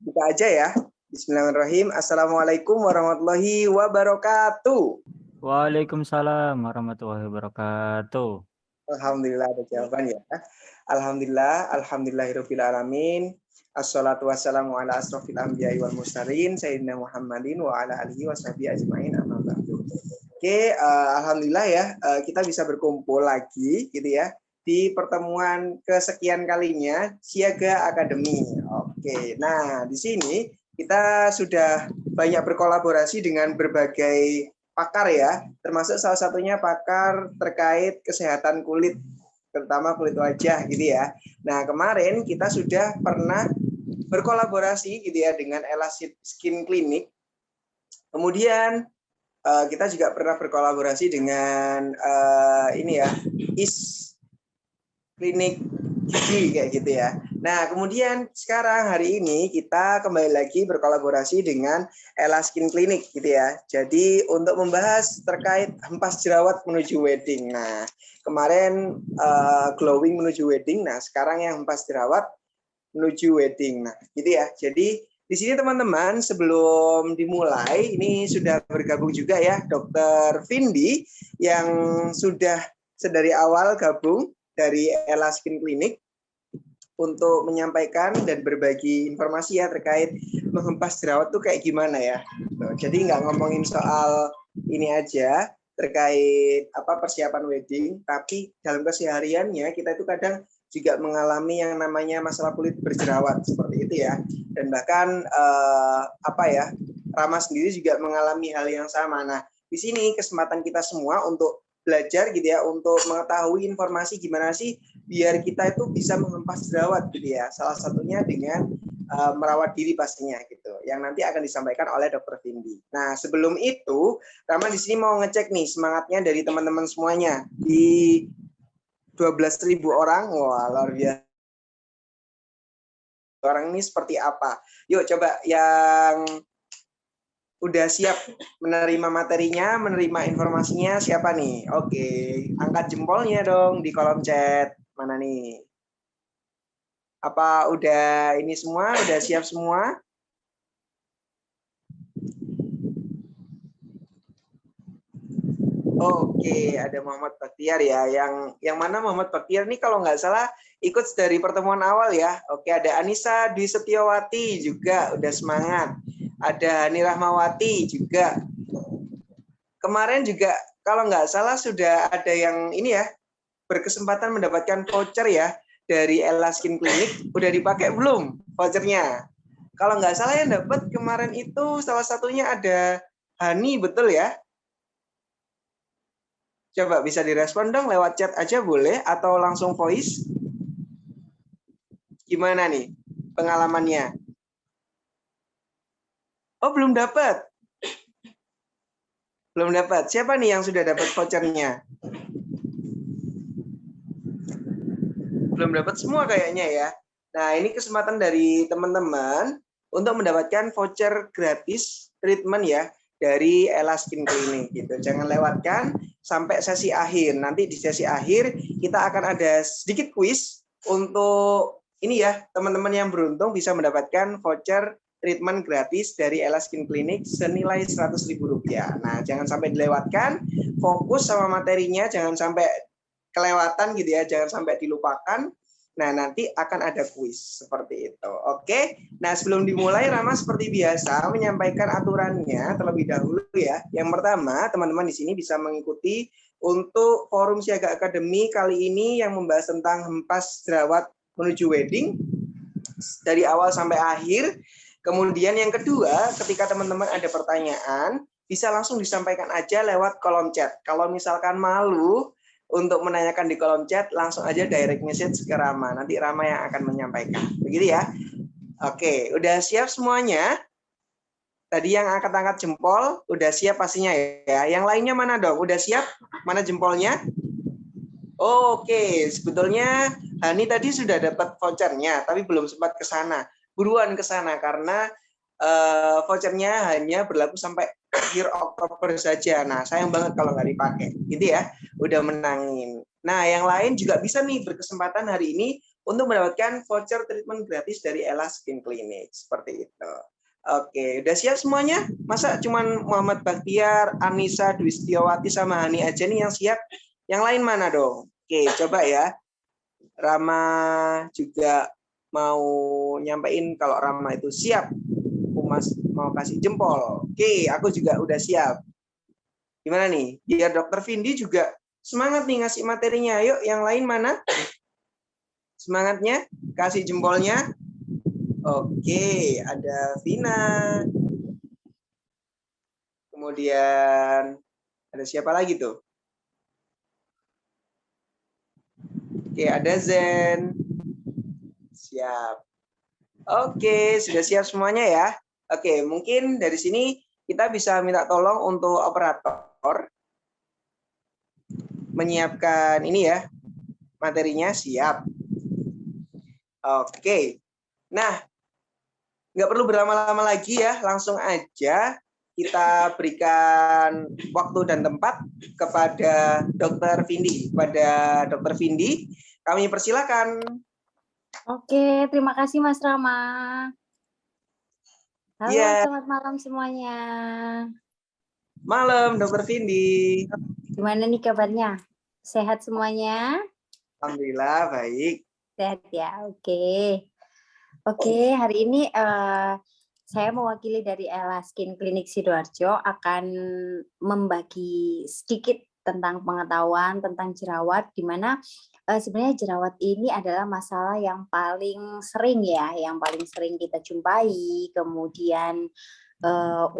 Buka aja ya. Bismillahirrahmanirrahim. Assalamualaikum warahmatullahi wabarakatuh. Waalaikumsalam warahmatullahi wabarakatuh. Alhamdulillah ada jawaban ya. Alhamdulillahirabbil alamin. Assalatu wassalamu ala asrofil anbiya'i wal mursalin sayyidina Muhammadin wa ala alihi washabihi ajmain. Amma ba'du. Oke, alhamdulillah ya, kita bisa berkumpul lagi gitu ya di pertemuan kesekian kalinya Siaga Academy. Oke, nah di sini kita sudah banyak berkolaborasi dengan berbagai pakar ya, termasuk salah satunya pakar terkait kesehatan kulit, terutama kulit wajah gitu ya. Nah kemarin kita sudah pernah berkolaborasi gitu ya dengan Elastic Skin Clinic. Kemudian kita juga pernah berkolaborasi dengan ini ya, Klinik Gigi kayak gitu ya. Nah, kemudian sekarang hari ini kita kembali lagi berkolaborasi dengan Ella Skin Clinic gitu ya. Jadi untuk membahas terkait hempas jerawat menuju wedding. Nah, kemarin glowing menuju wedding. Nah, sekarang yang hempas jerawat menuju wedding. Nah, gitu ya. Jadi di sini teman-teman sebelum dimulai ini sudah bergabung juga ya Dr. Vindi yang sudah sedari awal gabung dari Ella Skin Clinic untuk menyampaikan dan berbagi informasi ya terkait menghempas jerawat tuh kayak gimana ya. Jadi nggak ngomongin soal ini aja terkait apa persiapan wedding, tapi dalam kesehariannya kita itu kadang juga mengalami yang namanya masalah kulit berjerawat seperti itu ya. Dan bahkan apa ya, Rama sendiri juga mengalami hal yang sama. Nah, di sini kesempatan kita semua untuk belajar gitu ya, untuk mengetahui informasi gimana sih biar kita itu bisa menghempas jerawat gitu ya. Salah satunya dengan merawat diri pastinya gitu. Yang nanti akan disampaikan oleh Dr. Vindi. Nah, sebelum itu, Rama di sini mau ngecek nih semangatnya dari teman-teman semuanya. Di 12.000 orang, wah luar biasa. Orang ini seperti apa? Yuk coba yang udah siap menerima materinya, menerima informasinya, siapa nih? Oke, angkat jempolnya dong di kolom chat. Mana nih? Apa udah ini semua? Udah siap semua? Oke, ada Muhammad Baktiar ya. Yang mana Muhammad Baktiar nih kalau nggak salah ikut dari pertemuan awal ya. Oke, ada Anissa Dwi Setiawati juga udah semangat. Ada Hani Rahmawati juga. Kemarin juga kalau nggak salah sudah ada yang ini ya, berkesempatan mendapatkan voucher ya dari Ella Skin Clinic. Udah dipakai belum vouchernya? Kalau nggak salah yang dapat kemarin itu salah satunya ada Hani, betul ya? Coba bisa direspon dong lewat chat aja boleh atau langsung voice. Gimana nih pengalamannya? Oh, belum dapat. Belum dapat. Siapa nih yang sudah dapat vouchernya? Belum dapat semua kayaknya ya. Nah, ini kesempatan dari teman-teman untuk mendapatkan voucher gratis treatment ya dari Ella Skin Clinic gitu. Jangan lewatkan sampai sesi akhir. Nanti di sesi akhir kita akan ada sedikit quiz untuk ini ya, teman-teman yang beruntung bisa mendapatkan voucher treatment gratis dari Ella Skin Clinic senilai Rp100.000. Nah, jangan sampai dilewatkan, fokus sama materinya, jangan sampai kelewatan gitu ya, jangan sampai dilupakan. Nah, nanti akan ada kuis seperti itu. Oke. Nah, sebelum dimulai Rama seperti biasa menyampaikan aturannya terlebih dahulu ya. Yang pertama, teman-teman di sini bisa mengikuti untuk forum Siaga Academy kali ini yang membahas tentang hempas jerawat menuju wedding dari awal sampai akhir. Kemudian yang kedua, ketika teman-teman ada pertanyaan, bisa langsung disampaikan aja lewat kolom chat. Kalau misalkan malu untuk menanyakan di kolom chat, langsung aja direct message ke Rama. Nanti Rama yang akan menyampaikan. Begitu ya. Oke, udah siap semuanya? Tadi yang angkat-angkat jempol, udah siap pastinya ya. Yang lainnya mana dong? Udah siap? Mana jempolnya? Oke, sebetulnya Hani tadi sudah dapat vouchernya, tapi belum sempat ke sana. Buruan ke sana karena vouchernya hanya berlaku sampai akhir Oktober saja. Nah, sayang banget kalau nggak dipakai. Gitu ya, udah menangin. Nah, yang lain juga bisa nih berkesempatan hari ini untuk mendapatkan voucher treatment gratis dari Ella Skin Clinic. Seperti itu. Oke, udah siap semuanya? Masa cuman Muhammad Baktiar, Anissa, Dwistiawati, sama Hani aja nih yang siap? Yang lain mana dong? Oke, coba ya. Rama juga mau nyampein kalau Rama itu siap. Mas mau kasih jempol. Oke, aku juga udah siap. Gimana nih? Biar Dokter Vindi juga semangat nih ngasih materinya. Ayo, yang lain mana? Semangatnya? Kasih jempolnya. Oke, ada Vina. Kemudian ada siapa lagi tuh? Oke, ada Zen. Siap. Oke, sudah siap semuanya ya. Oke, mungkin dari sini kita bisa minta tolong untuk operator menyiapkan ini ya, materinya siap. Oke, nah nggak perlu berlama-lama lagi ya, langsung aja kita berikan waktu dan tempat kepada Dokter Vindi. Kepada Dokter Vindi, kami persilakan. Oke, terima kasih Mas Rama. Halo, selamat malam semuanya. Malam, Dokter Vindi. Gimana nih kabarnya? Sehat semuanya? Alhamdulillah, baik. Sehat ya, oke. Oke, hari ini saya mewakili dari Ella Skin Clinic Sidoarjo akan membagi sedikit tentang pengetahuan tentang jerawat, di mana sebenarnya jerawat ini adalah masalah yang paling sering ya, yang paling sering kita jumpai. Kemudian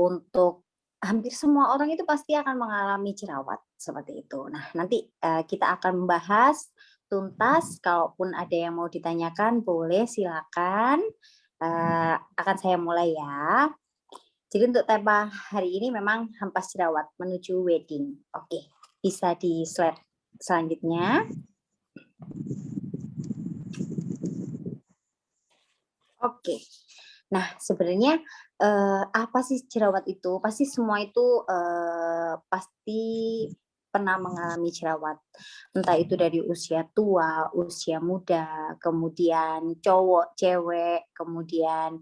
untuk hampir semua orang itu pasti akan mengalami jerawat seperti itu. Nah, nanti kita akan membahas tuntas. Kalaupun ada yang mau ditanyakan, boleh silakan. Akan saya mulai ya. Jadi untuk tema hari ini memang hempas jerawat menuju wedding. Oke, bisa di slide selanjutnya. Oke. Nah, sebenarnya apa sih jerawat itu? Pasti semua itu pasti pernah mengalami jerawat. Entah itu dari usia tua, usia muda, kemudian cowok, cewek, kemudian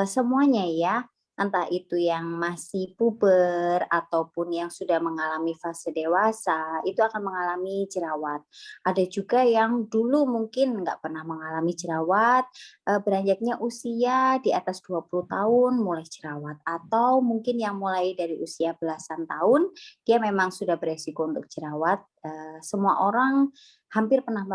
semuanya ya. Entah itu yang masih puber ataupun yang sudah mengalami fase dewasa, itu akan mengalami jerawat. Ada juga yang dulu mungkin nggak pernah mengalami jerawat, beranjaknya usia di atas 20 tahun mulai jerawat, atau mungkin yang mulai dari usia belasan tahun dia memang sudah beresiko untuk jerawat. Semua orang hampir pernah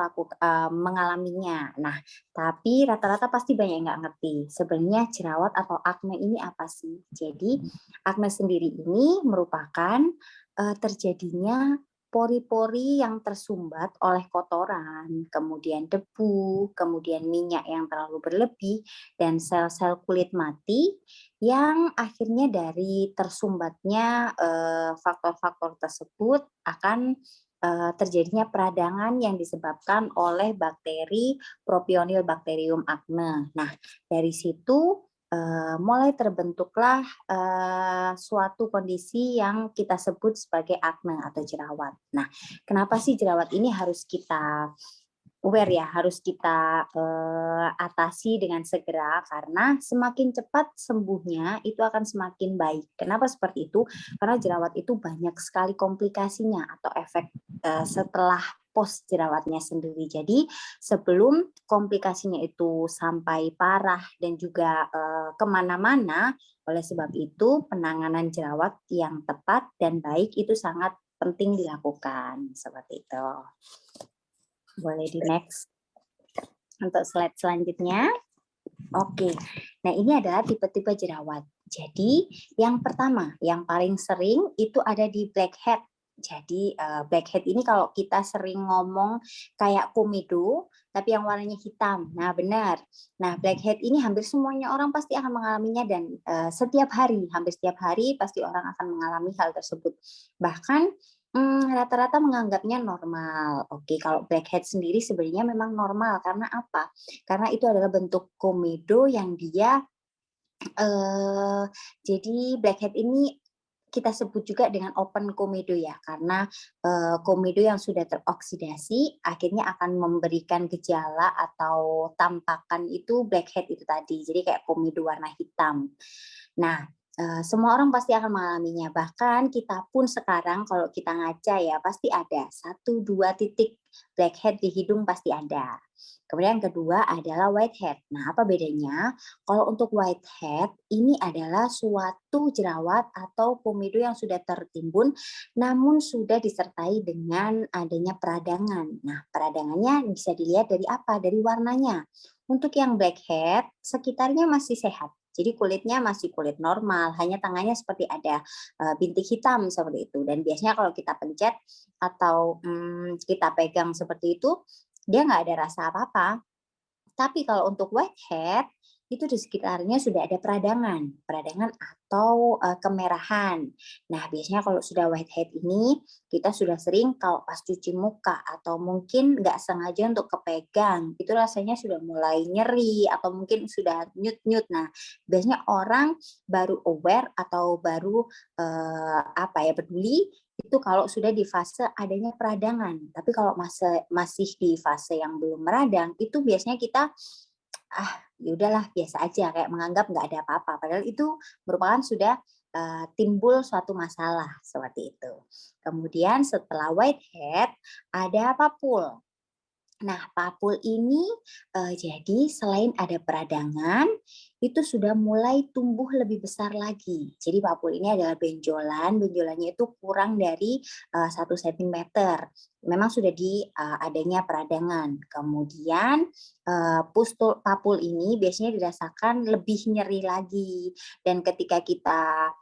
mengalaminya. Nah, tapi rata-rata pasti banyak yang nggak ngerti sebenarnya jerawat atau akne ini apa sih. Jadi akne sendiri ini merupakan terjadinya pori-pori yang tersumbat oleh kotoran, kemudian debu, kemudian minyak yang terlalu berlebih, dan sel-sel kulit mati yang akhirnya dari tersumbatnya faktor-faktor tersebut akan terjadinya peradangan yang disebabkan oleh bakteri Propionibacterium acne. Nah, dari situ mulai terbentuklah suatu kondisi yang kita sebut sebagai akne atau jerawat. Nah, kenapa sih jerawat ini harus kita aware ya, harus kita atasi dengan segera, karena semakin cepat sembuhnya itu akan semakin baik. Kenapa seperti itu? Karena jerawat itu banyak sekali komplikasinya atau efek setelah post jerawatnya sendiri. Jadi sebelum komplikasinya itu sampai parah dan juga kemana-mana, oleh sebab itu penanganan jerawat yang tepat dan baik itu sangat penting dilakukan. Seperti itu. Boleh di next untuk slide selanjutnya. Oke, nah ini adalah tipe-tipe jerawat. Jadi yang pertama, yang paling sering itu ada di blackhead. Jadi blackhead ini kalau kita sering ngomong kayak komedo, tapi yang warnanya hitam. Nah benar. Nah blackhead ini hampir semuanya orang pasti akan mengalaminya, dan setiap hari, hampir setiap hari pasti orang akan mengalami hal tersebut. Bahkan rata-rata menganggapnya normal. Oke, kalau blackhead sendiri sebenarnya memang normal. Karena apa? Karena itu adalah bentuk komedo yang dia jadi blackhead ini kita sebut juga dengan open komedo ya, karena komedo yang sudah teroksidasi akhirnya akan memberikan gejala atau tampakan itu blackhead itu tadi. Jadi kayak komedo warna hitam. Nah, semua orang pasti akan mengalaminya. Bahkan kita pun sekarang kalau kita ngaca ya pasti ada 1-2 titik blackhead di hidung pasti ada. Kemudian yang kedua adalah whitehead. Nah, apa bedanya? Kalau untuk whitehead, ini adalah suatu jerawat atau komedo yang sudah tertimbun, namun sudah disertai dengan adanya peradangan. Nah, peradangannya bisa dilihat dari apa? Dari warnanya. Untuk yang blackhead, sekitarnya masih sehat. Jadi kulitnya masih kulit normal, hanya tangannya seperti ada bintik hitam seperti itu. Dan biasanya kalau kita pencet atau kita pegang seperti itu, dia nggak ada rasa apa-apa. Tapi kalau untuk whitehead, itu di sekitarnya sudah ada peradangan atau kemerahan. Nah, biasanya kalau sudah whitehead ini, kita sudah sering kalau pas cuci muka atau mungkin nggak sengaja untuk kepegang, itu rasanya sudah mulai nyeri atau mungkin sudah nyut-nyut. Nah, biasanya orang baru aware atau baru peduli itu kalau sudah di fase adanya peradangan. Tapi kalau masih di fase yang belum meradang, itu biasanya kita ya udahlah biasa aja kayak menganggap nggak ada apa-apa. Padahal itu merupakan sudah timbul suatu masalah seperti itu. Kemudian setelah whitehead ada papul. Nah, papul ini jadi selain ada peradangan, itu sudah mulai tumbuh lebih besar lagi. Jadi papul ini adalah benjolannya itu kurang dari 1 cm. Memang sudah adanya peradangan. Kemudian papul ini biasanya dirasakan lebih nyeri lagi. Dan ketika kita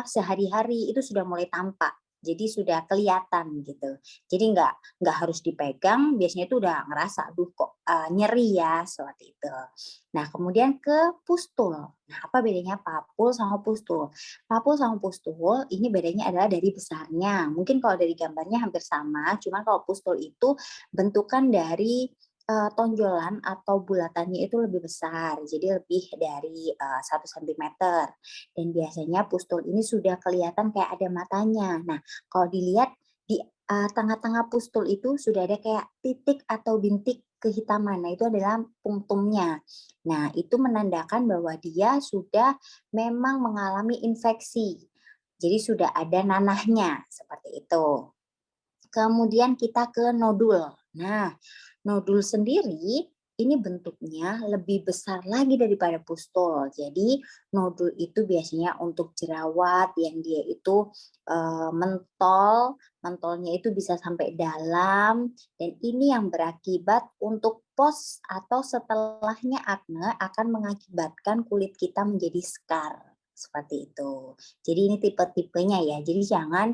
sehari-hari itu sudah mulai tampak. Jadi sudah kelihatan gitu. Jadi nggak harus dipegang, biasanya itu udah ngerasa, aduh kok nyeri ya, seperti itu. Nah, kemudian ke pustul. Nah, apa bedanya papul sama pustul? Papul sama pustul ini bedanya adalah dari besarnya. Mungkin kalau dari gambarnya hampir sama, cuman kalau pustul itu bentukan dari tonjolan atau bulatannya itu lebih besar, jadi lebih dari 1 cm. Dan biasanya pustul ini sudah kelihatan kayak ada matanya. Nah, kalau dilihat di tengah-tengah pustul itu sudah ada kayak titik atau bintik kehitaman. Nah, itu adalah punctumnya. Nah, itu menandakan bahwa dia sudah memang mengalami infeksi. Jadi sudah ada nanahnya, seperti itu. Kemudian kita ke nodul. Nah, nodul sendiri ini bentuknya lebih besar lagi daripada pustul. Jadi nodul itu biasanya untuk jerawat yang dia itu mentolnya itu bisa sampai dalam, dan ini yang berakibat untuk pos atau setelahnya akne akan mengakibatkan kulit kita menjadi scar seperti itu. Jadi ini tipe-tipenya ya. Jadi jangan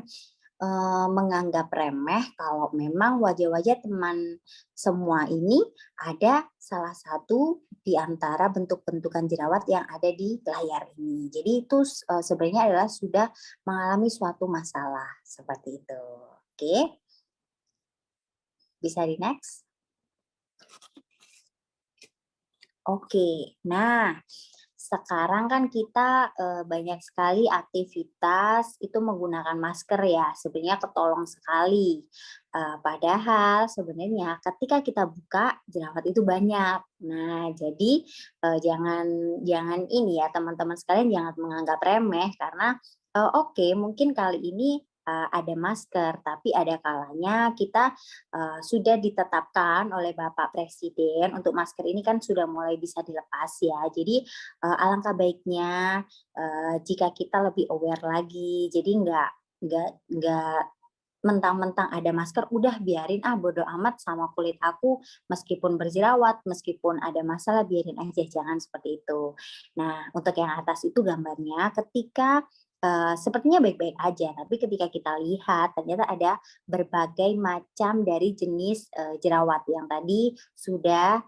menganggap remeh kalau memang wajah-wajah teman semua ini ada salah satu di antara bentuk-bentukan jerawat yang ada di layar ini. Jadi itu sebenarnya adalah sudah mengalami suatu masalah seperti itu. Oke, bisa di next. Oke, nah sekarang kan kita banyak sekali aktivitas itu menggunakan masker ya, sebenarnya ketolong sekali. Padahal sebenarnya ketika kita buka jerawat itu banyak. Nah, jadi jangan ini ya teman-teman sekalian, jangan menganggap remeh karena oke, mungkin kali ini ada masker, tapi ada kalanya kita sudah ditetapkan oleh Bapak Presiden untuk masker ini kan sudah mulai bisa dilepas ya. Jadi alangkah baiknya jika kita lebih aware lagi. Jadi nggak mentang-mentang ada masker udah biarin bodo amat sama kulit aku, meskipun berjerawat, meskipun ada masalah biarin aja, jangan seperti itu. Nah, untuk yang atas itu gambarnya ketika sepertinya baik-baik aja, tapi ketika kita lihat ternyata ada berbagai macam dari jenis jerawat yang tadi sudah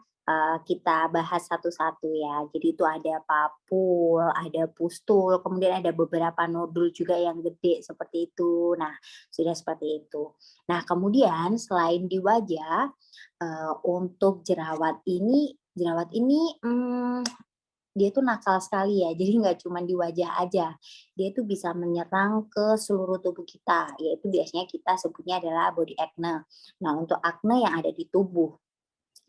kita bahas satu-satu ya. Jadi itu ada papul, ada pustul, kemudian ada beberapa nodul juga yang gede seperti itu. Nah, sudah seperti itu. Nah, kemudian selain di wajah, untuk jerawat ini dia tuh nakal sekali ya, jadi nggak cuma di wajah aja, dia tuh bisa menyerang ke seluruh tubuh kita, yaitu biasanya kita sebutnya adalah body acne. Nah, untuk acne yang ada di tubuh.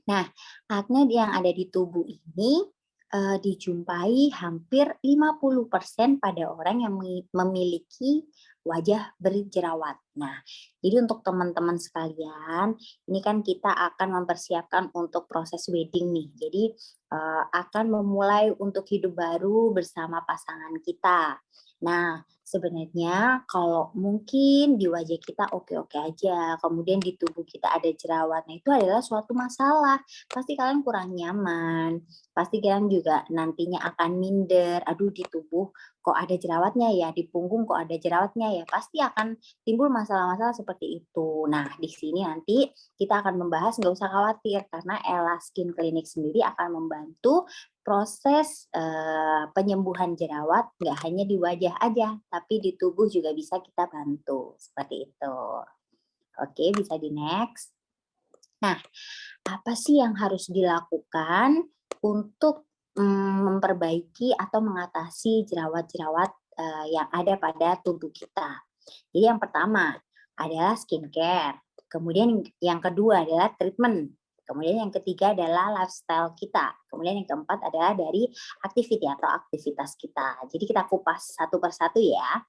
Nah, akne yang ada di tubuh ini dijumpai hampir 50% pada orang yang memiliki wajah berjerawat. Nah, jadi untuk teman-teman sekalian, ini kan kita akan mempersiapkan untuk proses wedding nih. Jadi akan memulai untuk hidup baru bersama pasangan kita. Nah, sebenarnya kalau mungkin di wajah kita oke-oke aja, kemudian di tubuh kita ada jerawat, nah itu adalah suatu masalah. Pasti kalian kurang nyaman, pasti kalian juga nantinya akan minder, aduh di tubuh kok ada jerawatnya ya, di punggung kok ada jerawatnya ya, pasti akan timbul masalah-masalah seperti itu. Nah, di sini nanti kita akan membahas, nggak usah khawatir, karena Ella Skin Clinic sendiri akan membantu proses penyembuhan jerawat nggak hanya di wajah aja, tapi di tubuh juga bisa kita bantu. Seperti itu. Oke, bisa di next. Nah, apa sih yang harus dilakukan untuk memperbaiki atau mengatasi jerawat-jerawat yang ada pada tubuh kita? Jadi yang pertama adalah skincare. Kemudian yang kedua adalah treatment. Kemudian yang ketiga adalah lifestyle kita. Kemudian yang keempat adalah dari activity atau aktivitas kita. Jadi kita kupas satu persatu ya.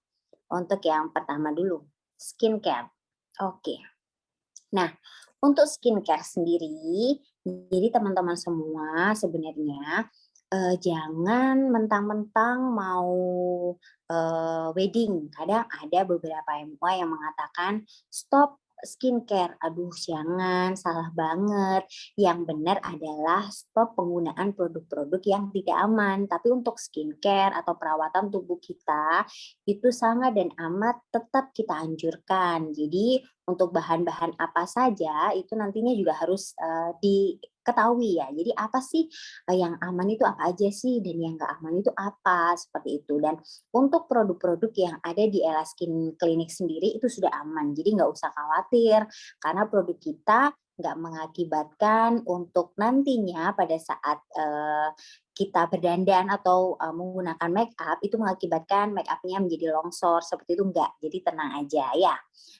Untuk yang pertama dulu, skincare. Oke. Nah, untuk skincare sendiri, jadi teman-teman semua sebenarnya jangan mentang-mentang mau wedding. Kadang ada beberapa MUA yang mengatakan stop skincare. Aduh, jangan, salah banget. Yang benar adalah stop penggunaan produk-produk yang tidak aman. Tapi untuk skincare atau perawatan tubuh kita itu sangat dan amat tetap kita anjurkan. Jadi untuk bahan-bahan apa saja itu nantinya juga harus diketahui ya. Jadi apa sih yang aman itu apa aja sih, dan yang nggak aman itu apa, seperti itu. Dan untuk produk-produk yang ada di Ella Skin Clinic sendiri itu sudah aman, jadi nggak usah khawatir karena produk kita nggak mengakibatkan untuk nantinya pada saat kita berdandan atau menggunakan make up itu mengakibatkan make up-nya menjadi longsor, seperti itu enggak. Jadi tenang aja ya.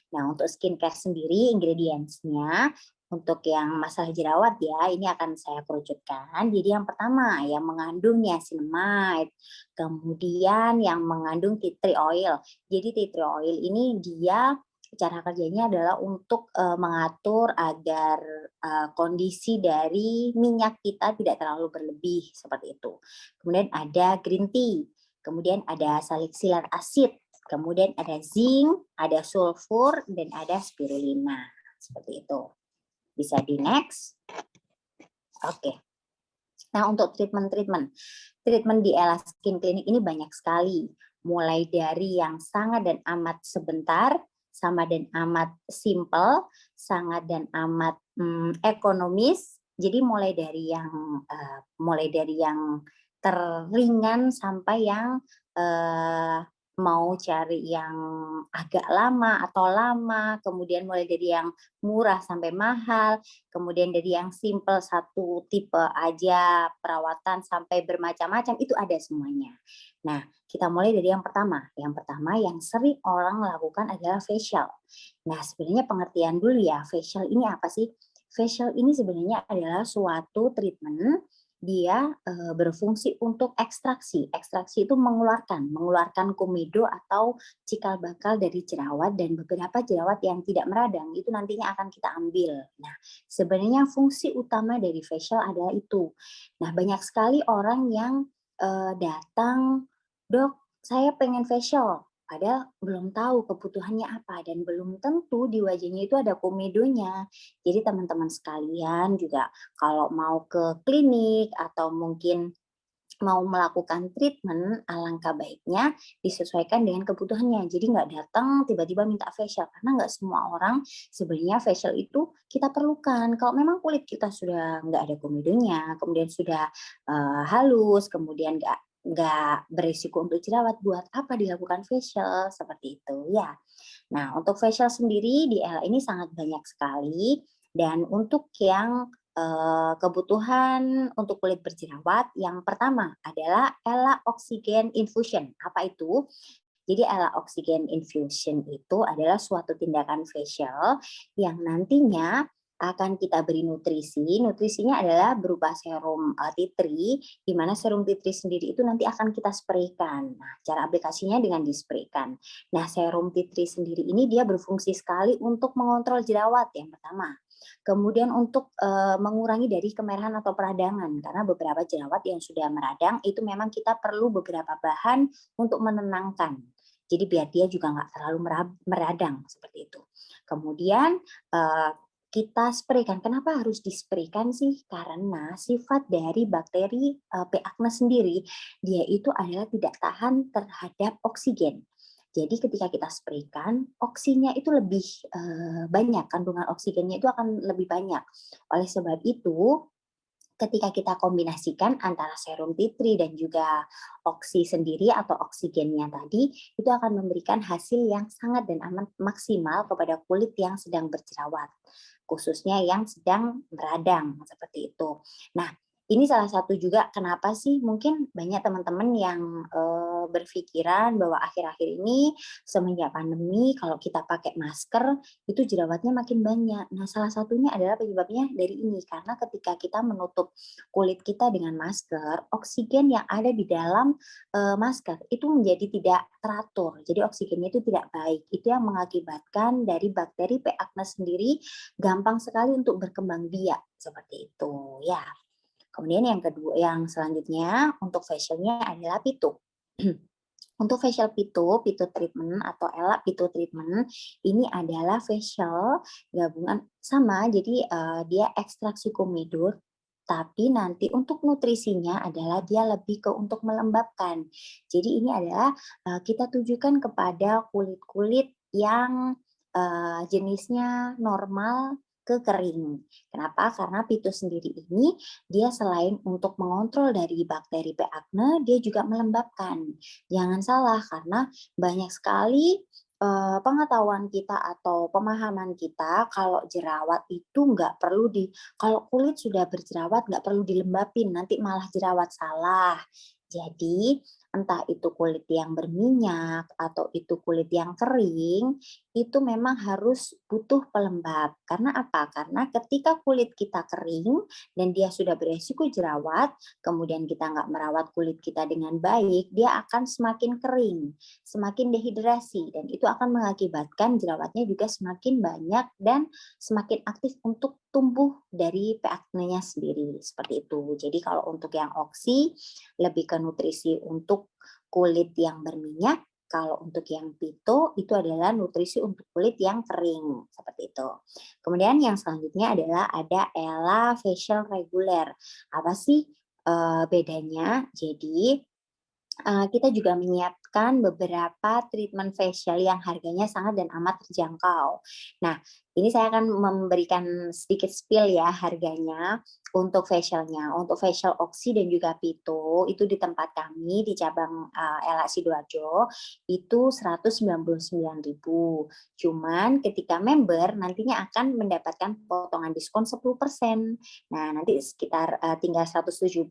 Nah, untuk skincare sendiri ingredients-nya untuk yang masalah jerawat ya, ini akan saya kerucutkan. Jadi yang pertama yang mengandung niacinamide, kemudian yang mengandung tea tree oil. Jadi tea tree oil ini dia cara kerjanya adalah untuk mengatur agar kondisi dari minyak kita tidak terlalu berlebih, seperti itu. Kemudian ada green tea, kemudian ada salicilar acid, kemudian ada zinc, ada sulfur, dan ada spirulina, seperti itu. Bisa di next. Oke. Nah, untuk treatment di Ella Skin Clinic ini banyak sekali. Mulai dari yang sangat dan amat sebentar, sama dan amat simple, sangat dan amat ekonomis. Jadi mulai dari yang teringan sampai yang mau cari yang agak lama atau lama, kemudian mulai dari yang murah sampai mahal, kemudian dari yang simple satu tipe aja perawatan sampai bermacam-macam, itu ada semuanya. Nah, kita mulai dari yang pertama. Yang pertama yang sering orang lakukan adalah facial. Nah, sebenarnya pengertian dulu ya, facial ini apa sih? Facial ini sebenarnya adalah suatu treatment, dia berfungsi untuk ekstraksi. Ekstraksi itu mengeluarkan komedo atau cikal bakal dari jerawat, dan beberapa jerawat yang tidak meradang itu nantinya akan kita ambil. Nah, sebenarnya fungsi utama dari facial adalah itu. Nah, banyak sekali orang yang datang, "Dok, saya pengen facial." Padahal belum tahu kebutuhannya apa dan belum tentu di wajahnya itu ada komedonya. Jadi teman-teman sekalian juga kalau mau ke klinik atau mungkin mau melakukan treatment, alangkah baiknya disesuaikan dengan kebutuhannya. Jadi nggak datang tiba-tiba minta facial, karena nggak semua orang sebenarnya facial itu kita perlukan. Kalau memang kulit kita sudah nggak ada komedonya, kemudian sudah halus, kemudian nggak berisiko untuk jerawat, buat apa dilakukan facial, seperti itu ya. Nah, untuk facial sendiri di Ella ini sangat banyak sekali, dan untuk yang kebutuhan untuk kulit berjerawat yang pertama adalah Ela Oxygen Infusion. Apa itu? Jadi Ela Oxygen Infusion itu adalah suatu tindakan facial yang nantinya akan kita beri nutrisi. Nutrisinya adalah berupa serum tea tree, di mana serum tea tree sendiri itu nanti akan kita spraykan. Nah, cara aplikasinya dengan dispraykan. Nah, serum tea tree sendiri ini dia berfungsi sekali untuk mengontrol jerawat yang pertama. Kemudian untuk mengurangi dari kemerahan atau peradangan, karena beberapa jerawat yang sudah meradang itu memang kita perlu beberapa bahan untuk menenangkan. Jadi biar dia juga nggak terlalu meradang seperti itu. Kemudian kita spraykan. Kenapa harus dispraykan sih? Karena sifat dari bakteri P. acnes sendiri, dia itu adalah tidak tahan terhadap oksigen. Jadi ketika kita spraykan, oksinya itu lebih banyak, kandungan oksigennya itu akan lebih banyak. Oleh sebab itu, ketika kita kombinasikan antara serum tea tree dan juga oksi sendiri atau oksigennya tadi, itu akan memberikan hasil yang sangat dan amat maksimal kepada kulit yang sedang berjerawat, khususnya yang sedang meradang, seperti itu. Nah, ini salah satu juga kenapa sih mungkin banyak teman-teman yang berpikiran bahwa akhir-akhir ini semenjak pandemi kalau kita pakai masker itu jerawatnya makin banyak. Nah, salah satunya adalah penyebabnya dari ini, karena ketika kita menutup kulit kita dengan masker, oksigen yang ada di dalam masker itu menjadi tidak teratur. Jadi oksigennya itu tidak baik. Itu yang mengakibatkan dari bakteri P. acnes sendiri gampang sekali untuk berkembang biak seperti itu, ya. Kemudian yang kedua, yang selanjutnya untuk facialnya adalah pitu. Untuk facial pitu treatment atau Ela pitu treatment ini adalah facial gabungan sama, jadi dia ekstraksi kumidur, tapi nanti untuk nutrisinya adalah dia lebih ke untuk melembabkan. Jadi ini adalah kita tujukan kepada kulit-kulit yang jenisnya normal ke kering. Kenapa? Karena pitu sendiri ini dia selain untuk mengontrol dari bakteri P. acnes, dia juga melembabkan. Jangan salah, karena banyak sekali pengetahuan kita atau pemahaman kita kalau jerawat itu nggak perlu kalau kulit sudah berjerawat nggak perlu dilembabin, nanti malah jerawat, salah. Jadi entah itu kulit yang berminyak atau itu kulit yang kering, itu memang harus butuh pelembab. Karena apa? Karena ketika kulit kita kering dan dia sudah beresiko jerawat, kemudian kita nggak merawat kulit kita dengan baik, dia akan semakin kering, semakin dehidrasi, dan itu akan mengakibatkan jerawatnya juga semakin banyak dan semakin aktif untuk tumbuh dari P. acnes-nya sendiri. Seperti itu. Jadi kalau untuk yang oksi, lebih ke nutrisi untuk kulit yang berminyak. Kalau untuk yang pito itu adalah nutrisi untuk kulit yang kering, seperti itu. Kemudian yang selanjutnya adalah ada Ela Facial Regular. Apa sih bedanya? Jadi kita juga menyiapkan beberapa treatment facial yang harganya sangat dan amat terjangkau. Nah, ini saya akan memberikan sedikit spill ya harganya untuk facialnya. Untuk facial oksi dan juga pito itu di tempat kami di cabang Ela Sidoarjo itu 199.000. Cuman ketika member nantinya akan mendapatkan potongan diskon 10%. Nah, nanti sekitar tinggal 170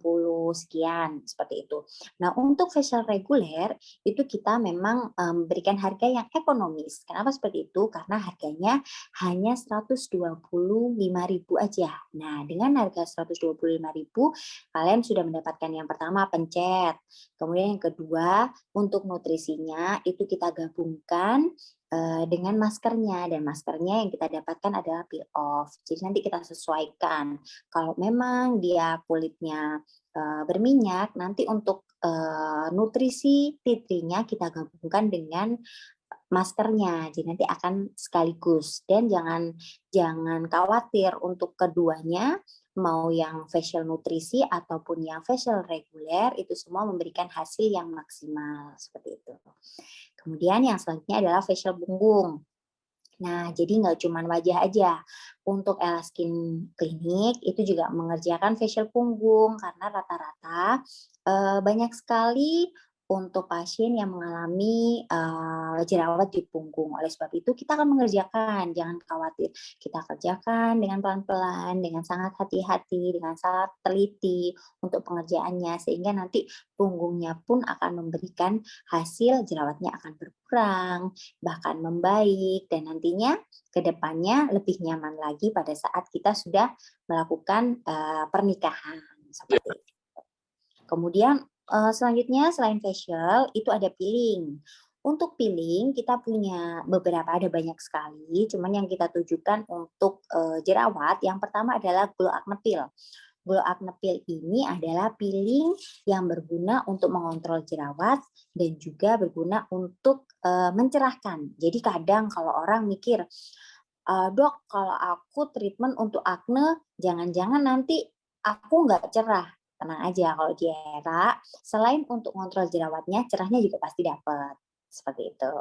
sekian seperti itu. Nah, untuk facial reguler itu kita memang memberikan harga yang ekonomis. Kenapa seperti itu? Karena harganya hanya 125.000 aja. Nah, dengan harga 125.000 kalian sudah mendapatkan yang pertama pencet. Kemudian yang kedua, untuk nutrisinya itu kita gabungkan dengan maskernya, dan maskernya yang kita dapatkan adalah peel off. Jadi nanti kita sesuaikan. Kalau memang dia kulitnya berminyak, nanti untuk nutrisi titrinya kita gabungkan dengan maskernya, jadi nanti akan sekaligus. Dan jangan khawatir untuk keduanya, mau yang facial nutrisi ataupun yang facial reguler itu semua memberikan hasil yang maksimal seperti itu. Kemudian yang selanjutnya adalah facial punggung. Nah, jadi nggak cuma wajah aja. Untuk Ela Skin Clinic itu juga mengerjakan facial punggung karena rata-rata banyak sekali untuk pasien yang mengalami jerawat di punggung. Oleh sebab itu kita akan mengerjakan, jangan khawatir. Kita kerjakan dengan pelan-pelan, dengan sangat hati-hati, dengan sangat teliti untuk pengerjaannya, sehingga nanti punggungnya pun akan memberikan hasil, jerawatnya akan berkurang, bahkan membaik, dan nantinya ke depannya lebih nyaman lagi pada saat kita sudah melakukan pernikahan. Seperti itu. Kemudian selanjutnya selain facial itu ada peeling. Untuk peeling kita punya beberapa, ada banyak sekali, cuman yang kita tujukan untuk jerawat yang pertama adalah Glow Acne Peel. Glow Acne Peel ini adalah peeling yang berguna untuk mengontrol jerawat dan juga berguna untuk mencerahkan. Jadi kadang kalau orang mikir, dok kalau aku treatment untuk acne jangan-jangan nanti aku nggak cerah. Tenang aja, kalau di era selain untuk kontrol jerawatnya, cerahnya juga pasti dapat. Seperti itu.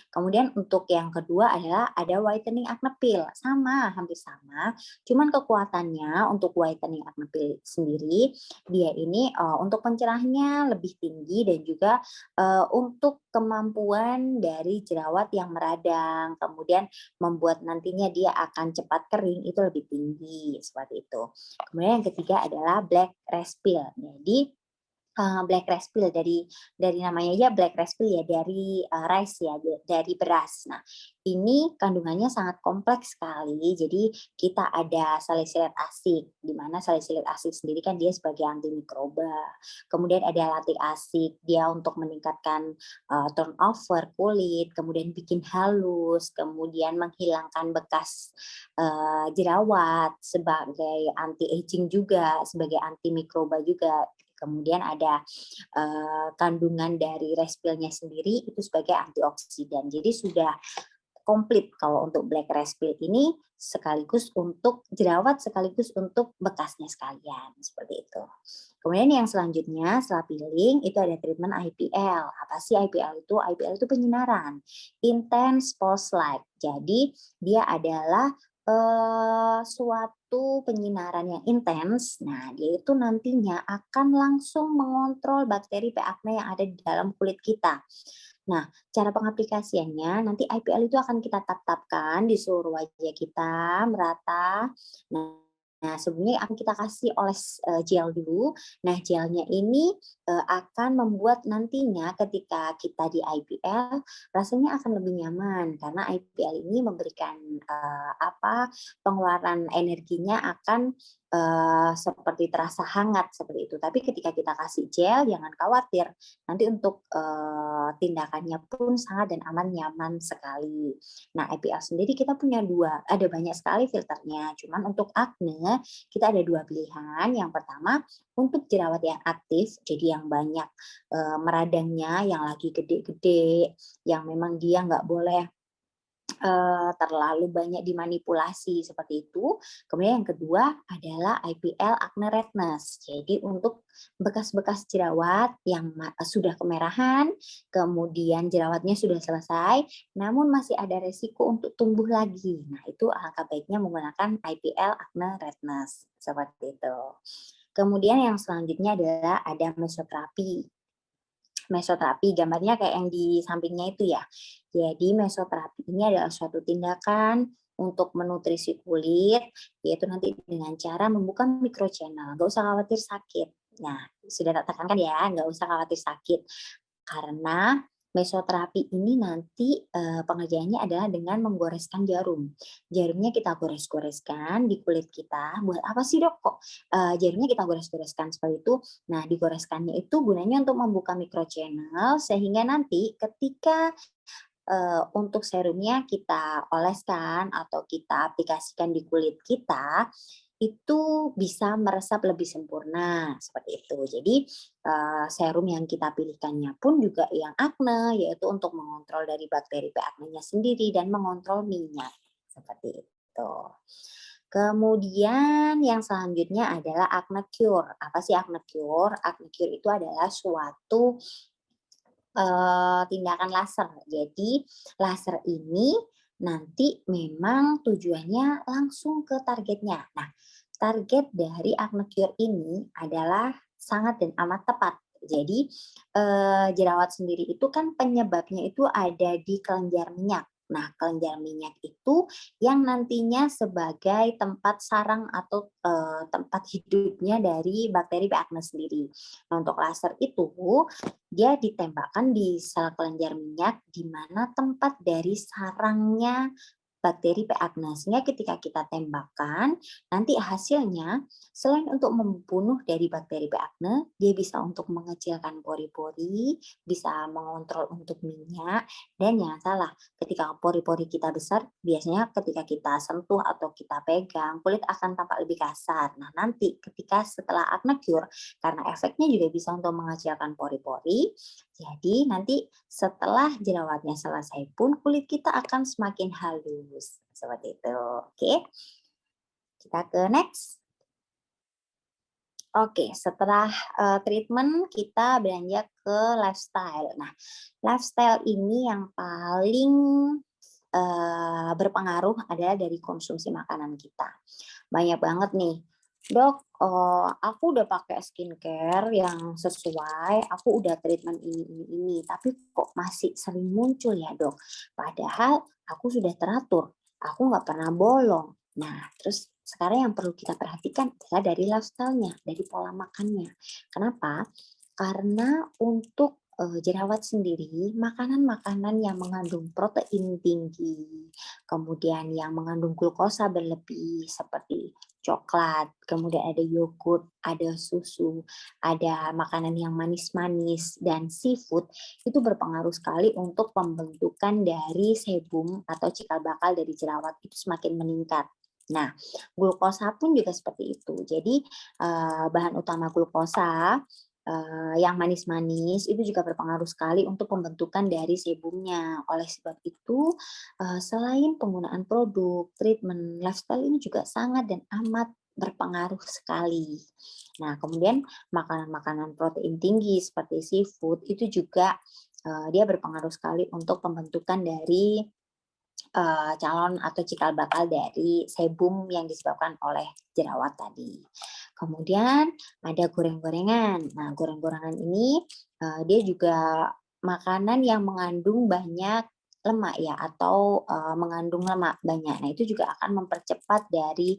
Kemudian untuk yang kedua adalah ada whitening acne peel. Sama, hampir sama. Cuman kekuatannya untuk whitening acne peel sendiri, dia ini untuk pencerahnya lebih tinggi dan juga untuk kemampuan dari jerawat yang meradang, kemudian membuat nantinya dia akan cepat kering itu lebih tinggi, seperti itu. Kemudian yang ketiga adalah black rice peel. Jadi black rice peel dari namanya aja black rice peel ya, dari rice ya, dari beras. Nah, ini kandungannya sangat kompleks sekali. Jadi kita ada salisilik asid, di mana salisilik asid sendiri kan dia sebagai antimikroba. Kemudian ada lactic acid, dia untuk meningkatkan turnover kulit, kemudian bikin halus, kemudian menghilangkan bekas jerawat, sebagai anti aging juga, sebagai antimikroba juga. Kemudian ada kandungan dari rice peel-nya sendiri itu sebagai antioksidan. Jadi sudah komplit kalau untuk black rice peel ini, sekaligus untuk jerawat sekaligus untuk bekasnya sekalian, seperti itu. Kemudian yang selanjutnya setelah peeling itu ada treatment IPL. Apa sih IPL itu? IPL itu penyinaran, intense pulse light. Jadi dia adalah suatu penyinaran yang intens. Nah, dia itu nantinya akan langsung mengontrol bakteri P. acne yang ada di dalam kulit kita. Nah, cara pengaplikasiannya nanti IPL itu akan kita tap-tapkan di seluruh wajah kita merata. Nah, sebelumnya akan kita kasih oles gel dulu. Nah, gelnya ini akan membuat nantinya ketika kita di IPL rasanya akan lebih nyaman karena IPL ini memberikan pengeluaran energinya akan seperti terasa hangat seperti itu. Tapi ketika kita kasih gel jangan khawatir. Nanti untuk tindakannya pun sangat dan aman nyaman sekali. Nah, IPL sendiri kita punya dua, ada banyak sekali filternya. Cuman untuk acne kita ada dua pilihan. Yang pertama untuk jerawat yang aktif, jadi yang banyak meradangnya, yang lagi gede-gede, yang memang dia nggak boleh terlalu banyak dimanipulasi seperti itu. Kemudian yang kedua adalah IPL acne redness. Jadi untuk bekas-bekas jerawat yang sudah kemerahan, kemudian jerawatnya sudah selesai, namun masih ada resiko untuk tumbuh lagi. Nah, itu alangkah baiknya menggunakan IPL acne redness seperti itu. Kemudian yang selanjutnya adalah ada mesoterapi. Mesoterapi gambarnya kayak yang di sampingnya itu ya. Jadi mesoterapi ini adalah suatu tindakan untuk menutrisi kulit, yaitu nanti dengan cara membuka microchannel. Nggak usah khawatir sakit. Nah, sudah tak tekankan ya, nggak usah khawatir sakit. Karena mesoterapi ini nanti pengerjaannya adalah dengan menggoreskan jarum. Jarumnya kita gores-goreskan di kulit kita. Buat apa sih dok kok jarumnya kita gores-goreskan seperti itu? Nah, digoreskannya itu gunanya untuk membuka microchannel sehingga nanti ketika untuk serumnya kita oleskan atau kita aplikasikan di kulit kita, itu bisa meresap lebih sempurna seperti itu. Jadi serum yang kita pilihkannya pun juga yang acne, yaitu untuk mengontrol dari bakteri P. acne-nya sendiri dan mengontrol minyak seperti itu. Kemudian yang selanjutnya adalah acne cure. Apa sih acne cure? Acne cure itu adalah suatu tindakan laser. Jadi laser ini nanti memang tujuannya langsung ke targetnya. Nah, target dari acne cure ini adalah sangat dan amat tepat, Jadi jerawat sendiri itu kan penyebabnya itu ada di kelenjar minyak. Nah, kelenjar minyak itu yang nantinya sebagai tempat sarang atau tempat hidupnya dari bakteri P. acnes sendiri. Nah, untuk laser itu dia ditembakkan di sel kelenjar minyak di mana tempat dari sarangnya bakteri P. acnes. Sehingga ketika kita tembakkan, nanti hasilnya selain untuk membunuh dari bakteri P. acnes, dia bisa untuk mengecilkan pori-pori, bisa mengontrol untuk minyak, dan jangan salah, ketika pori-pori kita besar, biasanya ketika kita sentuh atau kita pegang, kulit akan tampak lebih kasar. Nah, nanti ketika setelah acne cure, karena efeknya juga bisa untuk mengecilkan pori-pori, jadi nanti setelah jerawatnya selesai pun kulit kita akan semakin halus. Seperti itu. Oke. Kita ke next. Oke, setelah treatment kita beranjak ke lifestyle. Nah, lifestyle ini yang paling berpengaruh adalah dari konsumsi makanan kita. Banyak banget nih, Dok, aku udah pakai skincare yang sesuai, aku udah treatment ini, tapi kok masih sering muncul ya, Dok? Padahal aku sudah teratur, aku nggak pernah bolong. Nah, terus sekarang yang perlu kita perhatikan adalah dari lifestyle-nya, dari pola makannya. Kenapa? Karena untuk jerawat sendiri, makanan-makanan yang mengandung protein tinggi, kemudian yang mengandung glukosa berlebih seperti coklat, kemudian ada yogurt, ada susu, ada makanan yang manis-manis, dan seafood, itu berpengaruh sekali untuk pembentukan dari sebum atau cikal bakal dari jerawat itu semakin meningkat. Nah, glukosa pun juga seperti itu. Jadi, bahan utama glukosa yang manis-manis itu juga berpengaruh sekali untuk pembentukan dari sebumnya. Oleh sebab itu, selain penggunaan produk, treatment, lifestyle ini juga sangat dan amat berpengaruh sekali. Nah, kemudian makanan-makanan protein tinggi seperti seafood itu juga dia berpengaruh sekali untuk pembentukan dari calon atau cikal bakal dari sebum yang disebabkan oleh jerawat tadi. Kemudian ada goreng-gorengan. Nah, goreng-gorengan ini dia juga makanan yang mengandung banyak lemak ya atau mengandung lemak banyak. Nah, itu juga akan mempercepat dari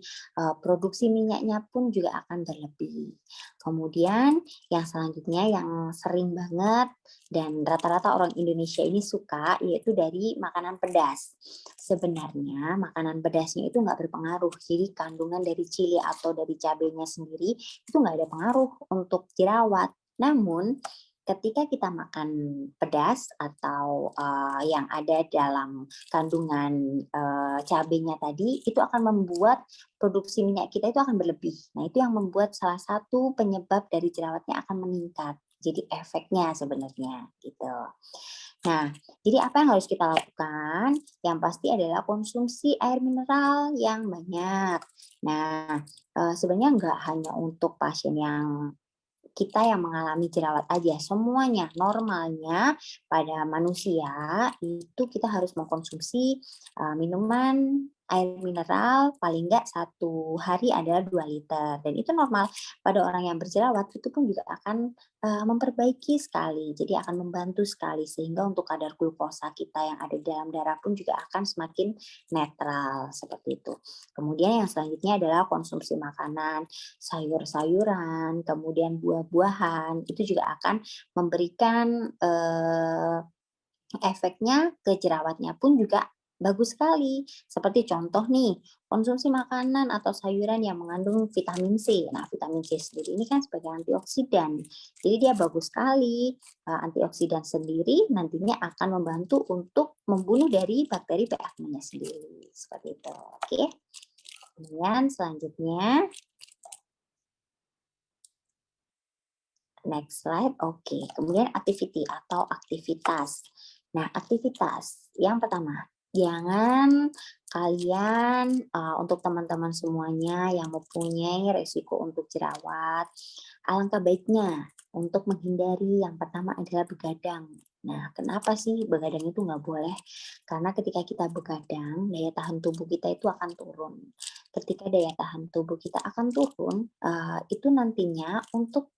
produksi minyaknya pun juga akan berlebih. Kemudian yang selanjutnya yang sering banget dan rata-rata orang Indonesia ini suka yaitu dari makanan pedas. Sebenarnya makanan pedasnya itu nggak berpengaruh. Jadi kandungan dari cili atau dari cabenya sendiri itu nggak ada pengaruh untuk jerawat. Namun ketika kita makan pedas atau yang ada dalam kandungan cabenya tadi, itu akan membuat produksi minyak kita itu akan berlebih. Nah, itu yang membuat salah satu penyebab dari jerawatnya akan meningkat. Jadi efeknya sebenarnya gitu. Nah, jadi apa yang harus kita lakukan? Yang pasti adalah konsumsi air mineral yang banyak. Nah, sebenarnya nggak hanya untuk pasien yang kita yang mengalami jerawat aja, semuanya normalnya pada manusia itu kita harus mengkonsumsi minuman air mineral paling enggak 1 hari adalah 2 liter dan itu normal pada orang yang berjerawat itu pun juga akan memperbaiki sekali, jadi akan membantu sekali sehingga untuk kadar glukosa kita yang ada di dalam darah pun juga akan semakin netral seperti itu. Kemudian yang selanjutnya adalah konsumsi makanan sayur-sayuran, kemudian buah-buahan, itu juga akan memberikan efeknya ke jerawatnya pun juga bagus sekali. Seperti contoh nih, konsumsi makanan atau sayuran yang mengandung vitamin C. Nah, vitamin C sendiri ini kan sebagai antioksidan. Jadi dia bagus sekali. Antioksidan sendiri nantinya akan membantu untuk membunuh dari bakteri P. acnes-nya sendiri. Seperti itu. Oke. Kemudian selanjutnya next slide. Oke. Kemudian activity atau aktivitas. Nah, aktivitas yang pertama, jangan kalian untuk teman-teman semuanya yang mempunyai resiko untuk jerawat, alangkah baiknya untuk menghindari yang pertama adalah begadang. Nah, kenapa sih begadang itu nggak boleh? Karena ketika kita begadang, daya tahan tubuh kita itu akan turun. Ketika daya tahan tubuh kita akan turun, itu nantinya untuk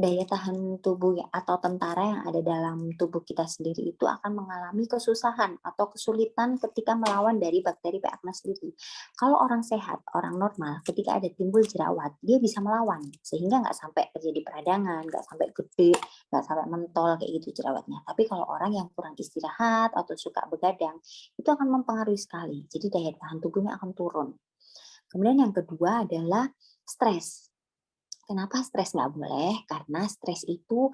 daya tahan tubuh atau tentara yang ada dalam tubuh kita sendiri itu akan mengalami kesusahan atau kesulitan ketika melawan dari bakteri P. acnes sendiri. Kalau orang sehat, orang normal, ketika ada timbul jerawat, dia bisa melawan sehingga nggak sampai terjadi peradangan, nggak sampai gede, nggak sampai mentol kayak gitu jerawatnya. Tapi kalau orang yang kurang istirahat atau suka begadang, itu akan mempengaruhi sekali. Jadi daya tahan tubuhnya akan turun. Kemudian yang kedua adalah stres. Kenapa stres nggak boleh? Karena stres itu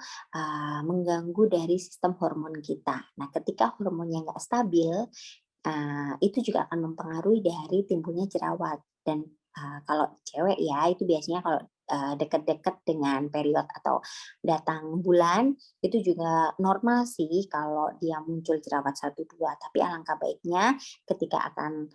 mengganggu dari sistem hormon kita. Nah, ketika hormonnya nggak stabil, itu juga akan mempengaruhi dari timbulnya jerawat. Dan kalau cewek ya, itu biasanya kalau dekat-dekat dengan period atau datang bulan, itu juga normal sih kalau dia muncul jerawat 1-2. Tapi alangkah baiknya ketika akan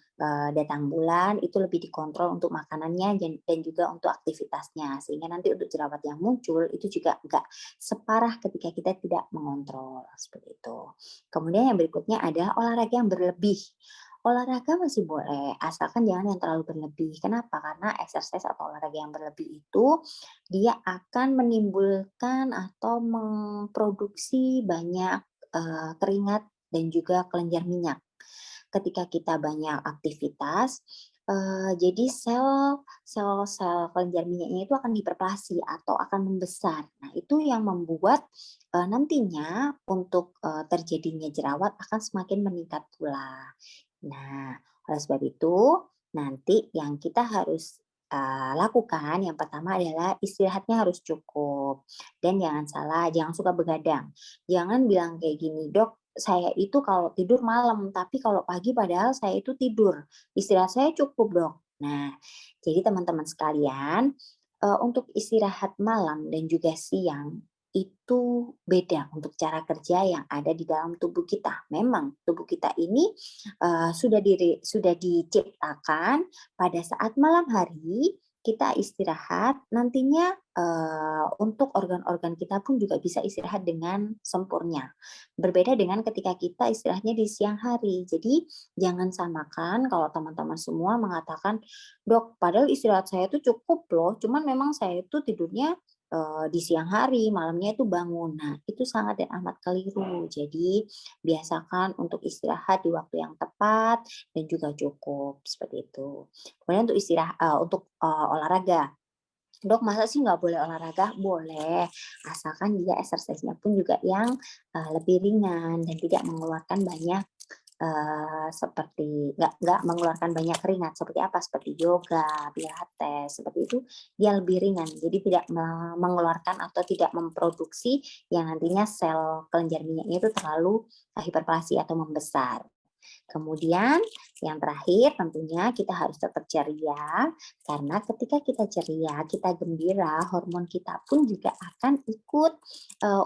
datang bulan, itu lebih dikontrol untuk makanannya dan juga untuk aktivitasnya. Sehingga nanti untuk jerawat yang muncul, itu juga nggak separah ketika kita tidak mengontrol. Seperti itu. Kemudian yang berikutnya adalah olahraga yang berlebih. Olahraga masih boleh, asalkan jangan yang terlalu berlebih. Kenapa? Karena exercise atau olahraga yang berlebih itu dia akan menimbulkan atau memproduksi banyak keringat dan juga kelenjar minyak. Ketika kita banyak aktivitas, jadi sel-sel kelenjar minyaknya itu akan hiperplasi atau akan membesar. Nah, itu yang membuat nantinya untuk terjadinya jerawat akan semakin meningkat pula. Nah, oleh sebab itu, nanti yang kita harus lakukan yang pertama adalah istirahatnya harus cukup. Dan jangan salah, jangan suka begadang. Jangan bilang kayak gini, "Dok, saya itu kalau tidur malam, tapi kalau pagi padahal saya itu tidur. Istirahat saya cukup, Dok." Nah, jadi teman-teman sekalian, untuk istirahat malam dan juga siang itu beda untuk cara kerja yang ada di dalam tubuh kita. Memang tubuh kita ini sudah diciptakan pada saat malam hari kita istirahat, nantinya untuk organ-organ kita pun juga bisa istirahat dengan sempurna. Berbeda dengan ketika kita istirahatnya di siang hari. Jadi jangan samakan kalau teman-teman semua mengatakan, "Dok, padahal istirahat saya itu cukup loh, cuman memang saya itu tidurnya di siang hari, malamnya itu bangun." Nah, itu sangat dan amat keliru. Jadi, biasakan untuk istirahat di waktu yang tepat dan juga cukup, seperti itu. Kemudian untuk olahraga. "Dok, masa sih nggak boleh olahraga?" Boleh, asalkan dia exercise-nya pun juga yang lebih ringan dan tidak mengeluarkan banyak seperti nggak mengeluarkan banyak keringat. Seperti apa? Seperti yoga, pilates, seperti itu dia lebih ringan. Jadi tidak mengeluarkan atau tidak memproduksi yang nantinya sel kelenjar minyaknya itu terlalu hiperplasi atau membesar. Kemudian yang terakhir tentunya kita harus tetap ceria, karena ketika kita ceria, kita gembira, hormon kita pun juga akan ikut.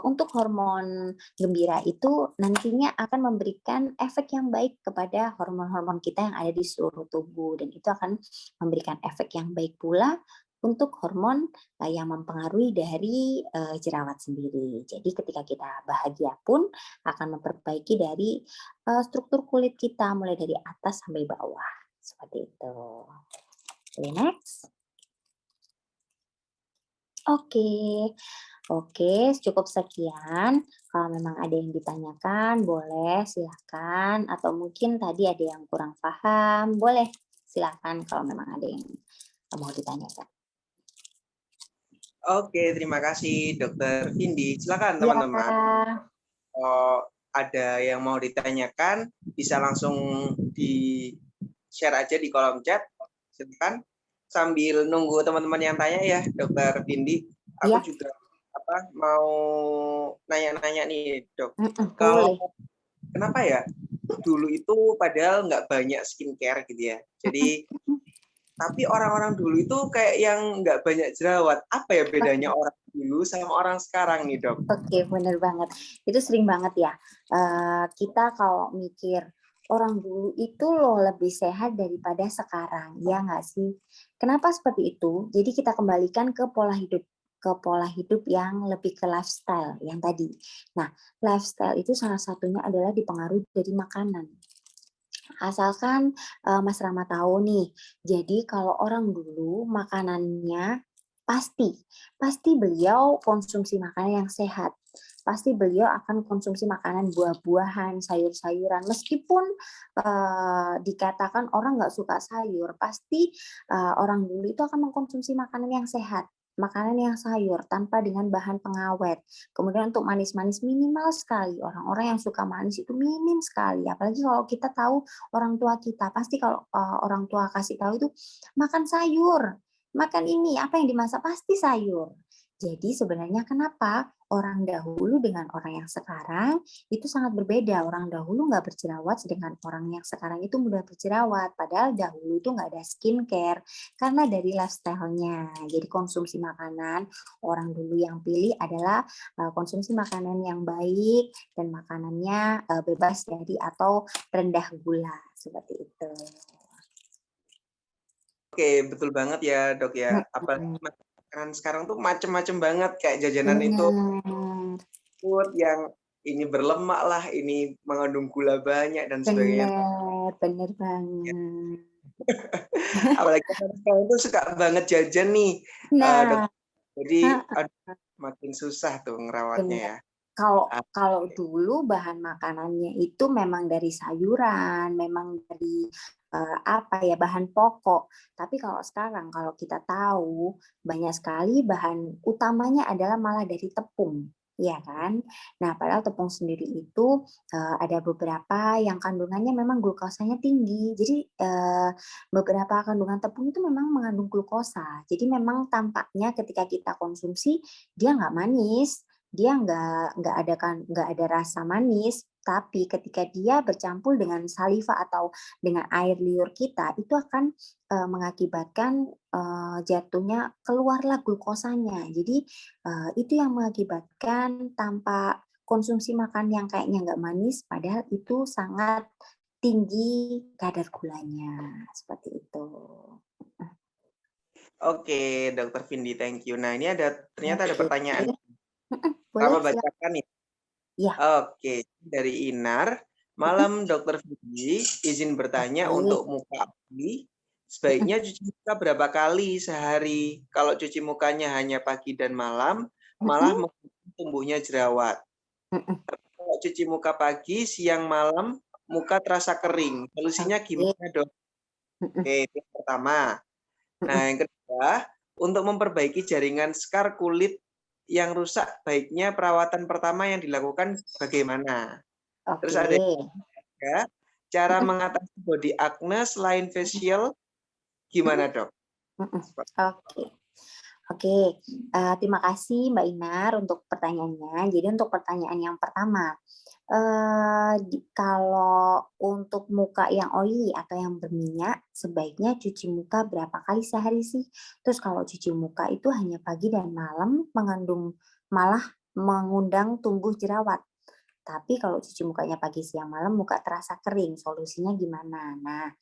Untuk hormon gembira itu nantinya akan memberikan efek yang baik kepada hormon-hormon kita yang ada di seluruh tubuh, dan itu akan memberikan efek yang baik pula untuk hormon yang mempengaruhi dari jerawat sendiri. Jadi ketika kita bahagia pun akan memperbaiki dari struktur kulit kita mulai dari atas sampai bawah. Seperti itu. Oke, next. Oke, cukup sekian. Kalau memang ada yang ditanyakan, boleh silakan. Atau mungkin tadi ada yang kurang paham, boleh silakan kalau memang ada yang mau ditanyakan. Oke, terima kasih Dokter Vindi. Silakan Ya, teman-teman. Kalau ada yang mau ditanyakan, bisa langsung di-share aja di kolom chat. Silakan. Sambil nunggu teman-teman yang tanya ya, Dokter Vindi. Aku Ya. juga mau nanya-nanya nih, Dok. Boleh. Kalau kenapa ya dulu itu padahal nggak banyak skincare gitu ya. Jadi tapi orang-orang dulu itu kayak yang nggak banyak jerawat. Apa ya bedanya orang dulu sama orang sekarang nih, Dok? Oke, benar banget. Itu sering banget ya. Kita kalau mikir orang dulu itu loh lebih sehat daripada sekarang, ya nggak sih? Kenapa seperti itu? Jadi kita kembalikan ke pola hidup yang lebih ke lifestyle yang tadi. Nah, lifestyle itu salah satunya adalah dipengaruhi dari makanan. Asalkan Mas Rama tahu nih, jadi kalau orang dulu makanannya pasti beliau konsumsi makanan yang sehat. Pasti beliau akan konsumsi makanan buah-buahan, sayur-sayuran. Meskipun dikatakan orang nggak suka sayur, pasti orang dulu itu akan mengkonsumsi makanan yang sehat, makanan yang sayur tanpa dengan bahan pengawet. Kemudian untuk manis-manis minimal sekali. Orang-orang yang suka manis itu minim sekali. Apalagi kalau kita tahu orang tua kita, pasti kalau orang tua kasih tahu itu makan sayur, makan ini, apa yang dimasak pasti sayur. Jadi sebenarnya kenapa orang dahulu dengan orang yang sekarang itu sangat berbeda. Orang dahulu nggak berjerawat, sedangkan orang yang sekarang itu mudah berjerawat. Padahal dahulu itu nggak ada skincare karena dari lifestyle-nya. Jadi konsumsi makanan orang dulu yang pilih adalah konsumsi makanan yang baik dan makanannya bebas dari atau rendah gula seperti itu. Oke, betul banget ya dok ya. Apalagi makanan sekarang tuh macem-macem banget, kayak jajanan itu food yang ini berlemak lah, ini mengandung gula banyak dan sebagainya. Bener banget. Apalagi sekarang tuh suka banget jajan nih, dok. Nah, Jadi makin susah tuh ngerawatnya ya. Kalau dulu bahan makanannya itu memang dari sayuran, memang dari bahan pokok. Tapi kalau sekarang kalau kita tahu banyak sekali bahan utamanya adalah malah dari tepung, ya kan? Nah, padahal tepung sendiri itu ada beberapa yang kandungannya memang glukosanya tinggi. Jadi beberapa kandungan tepung itu memang mengandung glukosa. Jadi memang tampaknya ketika kita konsumsi dia nggak manis, dia nggak ada rasa manis, tapi ketika dia bercampur dengan saliva atau dengan air liur kita itu akan mengakibatkan jatuhnya keluarlah glukosanya. Jadi itu yang mengakibatkan tanpa konsumsi makan yang kayaknya nggak manis, padahal itu sangat tinggi kadar gulanya seperti itu. Oke, Dokter Vindi, thank you. Nah, ini ternyata ada pertanyaan. Boleh, Apa bacakan nih? Ya. Oke, dari Inar. Malam Dokter Vindi, izin bertanya untuk muka Abi, sebaiknya cuci muka berapa kali sehari? Kalau cuci mukanya hanya pagi dan malam, malah tumbuhnya jerawat. Kalau cuci muka pagi, siang, malam, muka terasa kering. Solusinya gimana, Dok? Oke, itu yang pertama. Nah, yang kedua, untuk memperbaiki jaringan skar kulit yang rusak, baiknya perawatan pertama yang dilakukan bagaimana? Terus ada juga, cara mengatasi body acne selain facial, gimana dok? Oke. Terima kasih Mbak Inar untuk pertanyaannya. Jadi untuk pertanyaan yang pertama, kalau untuk muka yang oily atau yang berminyak, sebaiknya cuci muka berapa kali sehari sih? Terus kalau cuci muka itu hanya pagi dan malam malah mengundang tumbuh jerawat. Tapi kalau cuci mukanya pagi, siang, malam, muka terasa kering. Solusinya gimana? Nah,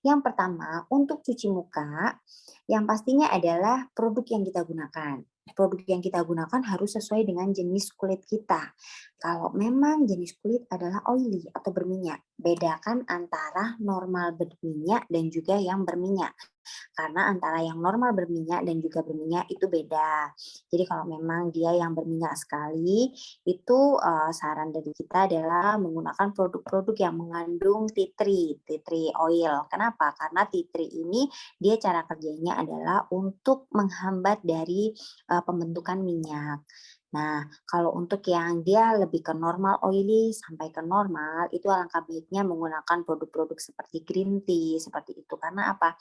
yang pertama, untuk cuci muka, yang pastinya adalah produk yang kita gunakan. Produk yang kita gunakan harus sesuai dengan jenis kulit kita. Kalau memang jenis kulit adalah oily atau berminyak, bedakan antara normal berminyak dan juga yang berminyak. Karena antara yang normal berminyak dan juga berminyak itu beda. Jadi kalau memang dia yang berminyak sekali, itu saran dari kita adalah menggunakan produk-produk yang mengandung tea tree oil. Kenapa? Karena tea tree ini dia cara kerjanya adalah untuk menghambat dari pembentukan minyak. Nah, kalau untuk yang dia lebih ke normal oily sampai ke normal, itu alangkah baiknya menggunakan produk-produk seperti green tea, seperti itu. Karena apa?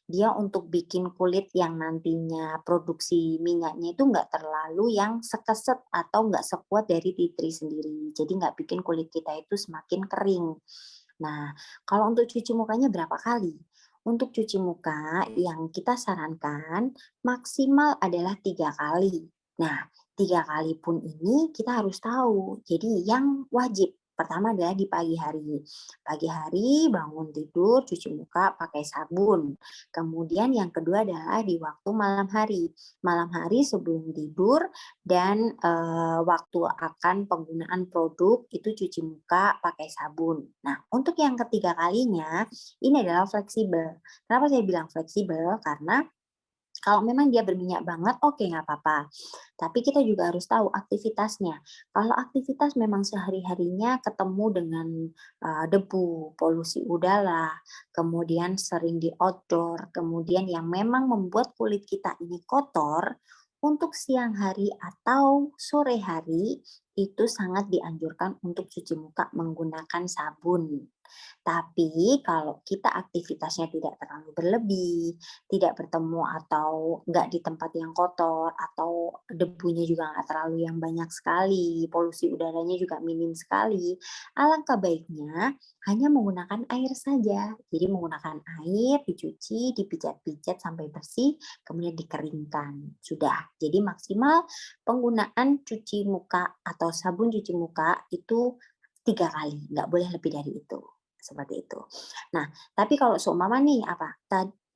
Dia untuk bikin kulit yang nantinya produksi minyaknya itu nggak terlalu yang sekeset atau nggak sekuat dari tea tree sendiri. Jadi nggak bikin kulit kita itu semakin kering. Nah, kalau untuk cuci mukanya berapa kali? Untuk cuci muka yang kita sarankan maksimal adalah 3 kali. Nah, 3 kali pun ini kita harus tahu. Jadi yang wajib pertama adalah di pagi hari. Pagi hari bangun tidur, cuci muka pakai sabun. Kemudian yang kedua adalah di waktu malam hari. Malam hari sebelum tidur dan waktu akan penggunaan produk itu cuci muka pakai sabun. Nah, untuk yang ketiga kalinya ini adalah fleksibel. Kenapa saya bilang fleksibel? Karena Kalau memang dia berminyak banget, oke nggak apa-apa. Tapi kita juga harus tahu aktivitasnya. Kalau aktivitas memang sehari-harinya ketemu dengan debu, polusi udara, kemudian sering di outdoor, kemudian yang memang membuat kulit kita ini kotor, untuk siang hari atau sore hari itu sangat dianjurkan untuk cuci muka menggunakan sabun. Tapi kalau kita aktivitasnya tidak terlalu berlebih, tidak bertemu atau nggak di tempat yang kotor, atau debunya juga nggak terlalu yang banyak sekali, polusi udaranya juga minim sekali, alangkah baiknya hanya menggunakan air saja. Jadi menggunakan air, dicuci, dipijat-pijat sampai bersih, kemudian dikeringkan. Sudah. Jadi maksimal penggunaan cuci muka atau sabun cuci muka itu 3 kali, nggak boleh lebih dari itu. Seperti itu. Nah, tapi kalau seumpama nih apa?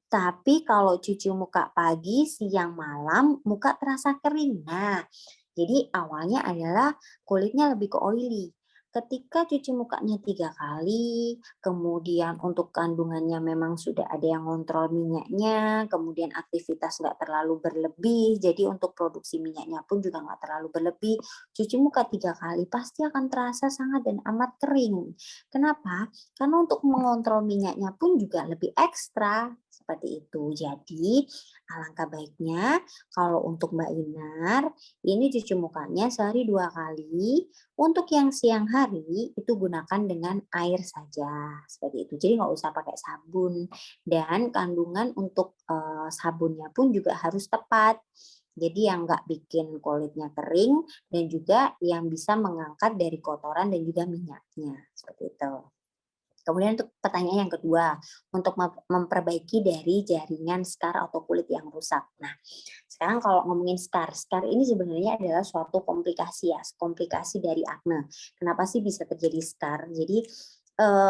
Tapi kalau cuci muka pagi, siang, malam, muka terasa kering. Nah, jadi awalnya adalah kulitnya lebih ke oily. Ketika cuci mukanya 3 kali, kemudian untuk kandungannya memang sudah ada yang ngontrol minyaknya, kemudian aktivitas nggak terlalu berlebih, jadi untuk produksi minyaknya pun juga nggak terlalu berlebih, cuci muka 3 kali pasti akan terasa sangat dan amat kering. Kenapa? Karena untuk mengontrol minyaknya pun juga lebih ekstra, seperti itu. Jadi, alangkah baiknya kalau untuk Mbak Inar, ini cuci mukanya sehari 2 kali, untuk yang siang hari itu gunakan dengan air saja, seperti itu. Jadi nggak usah pakai sabun, dan kandungan untuk sabunnya pun juga harus tepat. Jadi yang nggak bikin kulitnya kering dan juga yang bisa mengangkat dari kotoran dan juga minyaknya, seperti itu. Kemudian untuk pertanyaan yang kedua, untuk memperbaiki dari jaringan skar atau kulit yang rusak. Nah, sekarang kalau ngomongin skar, skar ini sebenarnya adalah suatu komplikasi ya, komplikasi dari akne. Kenapa sih bisa terjadi skar? Jadi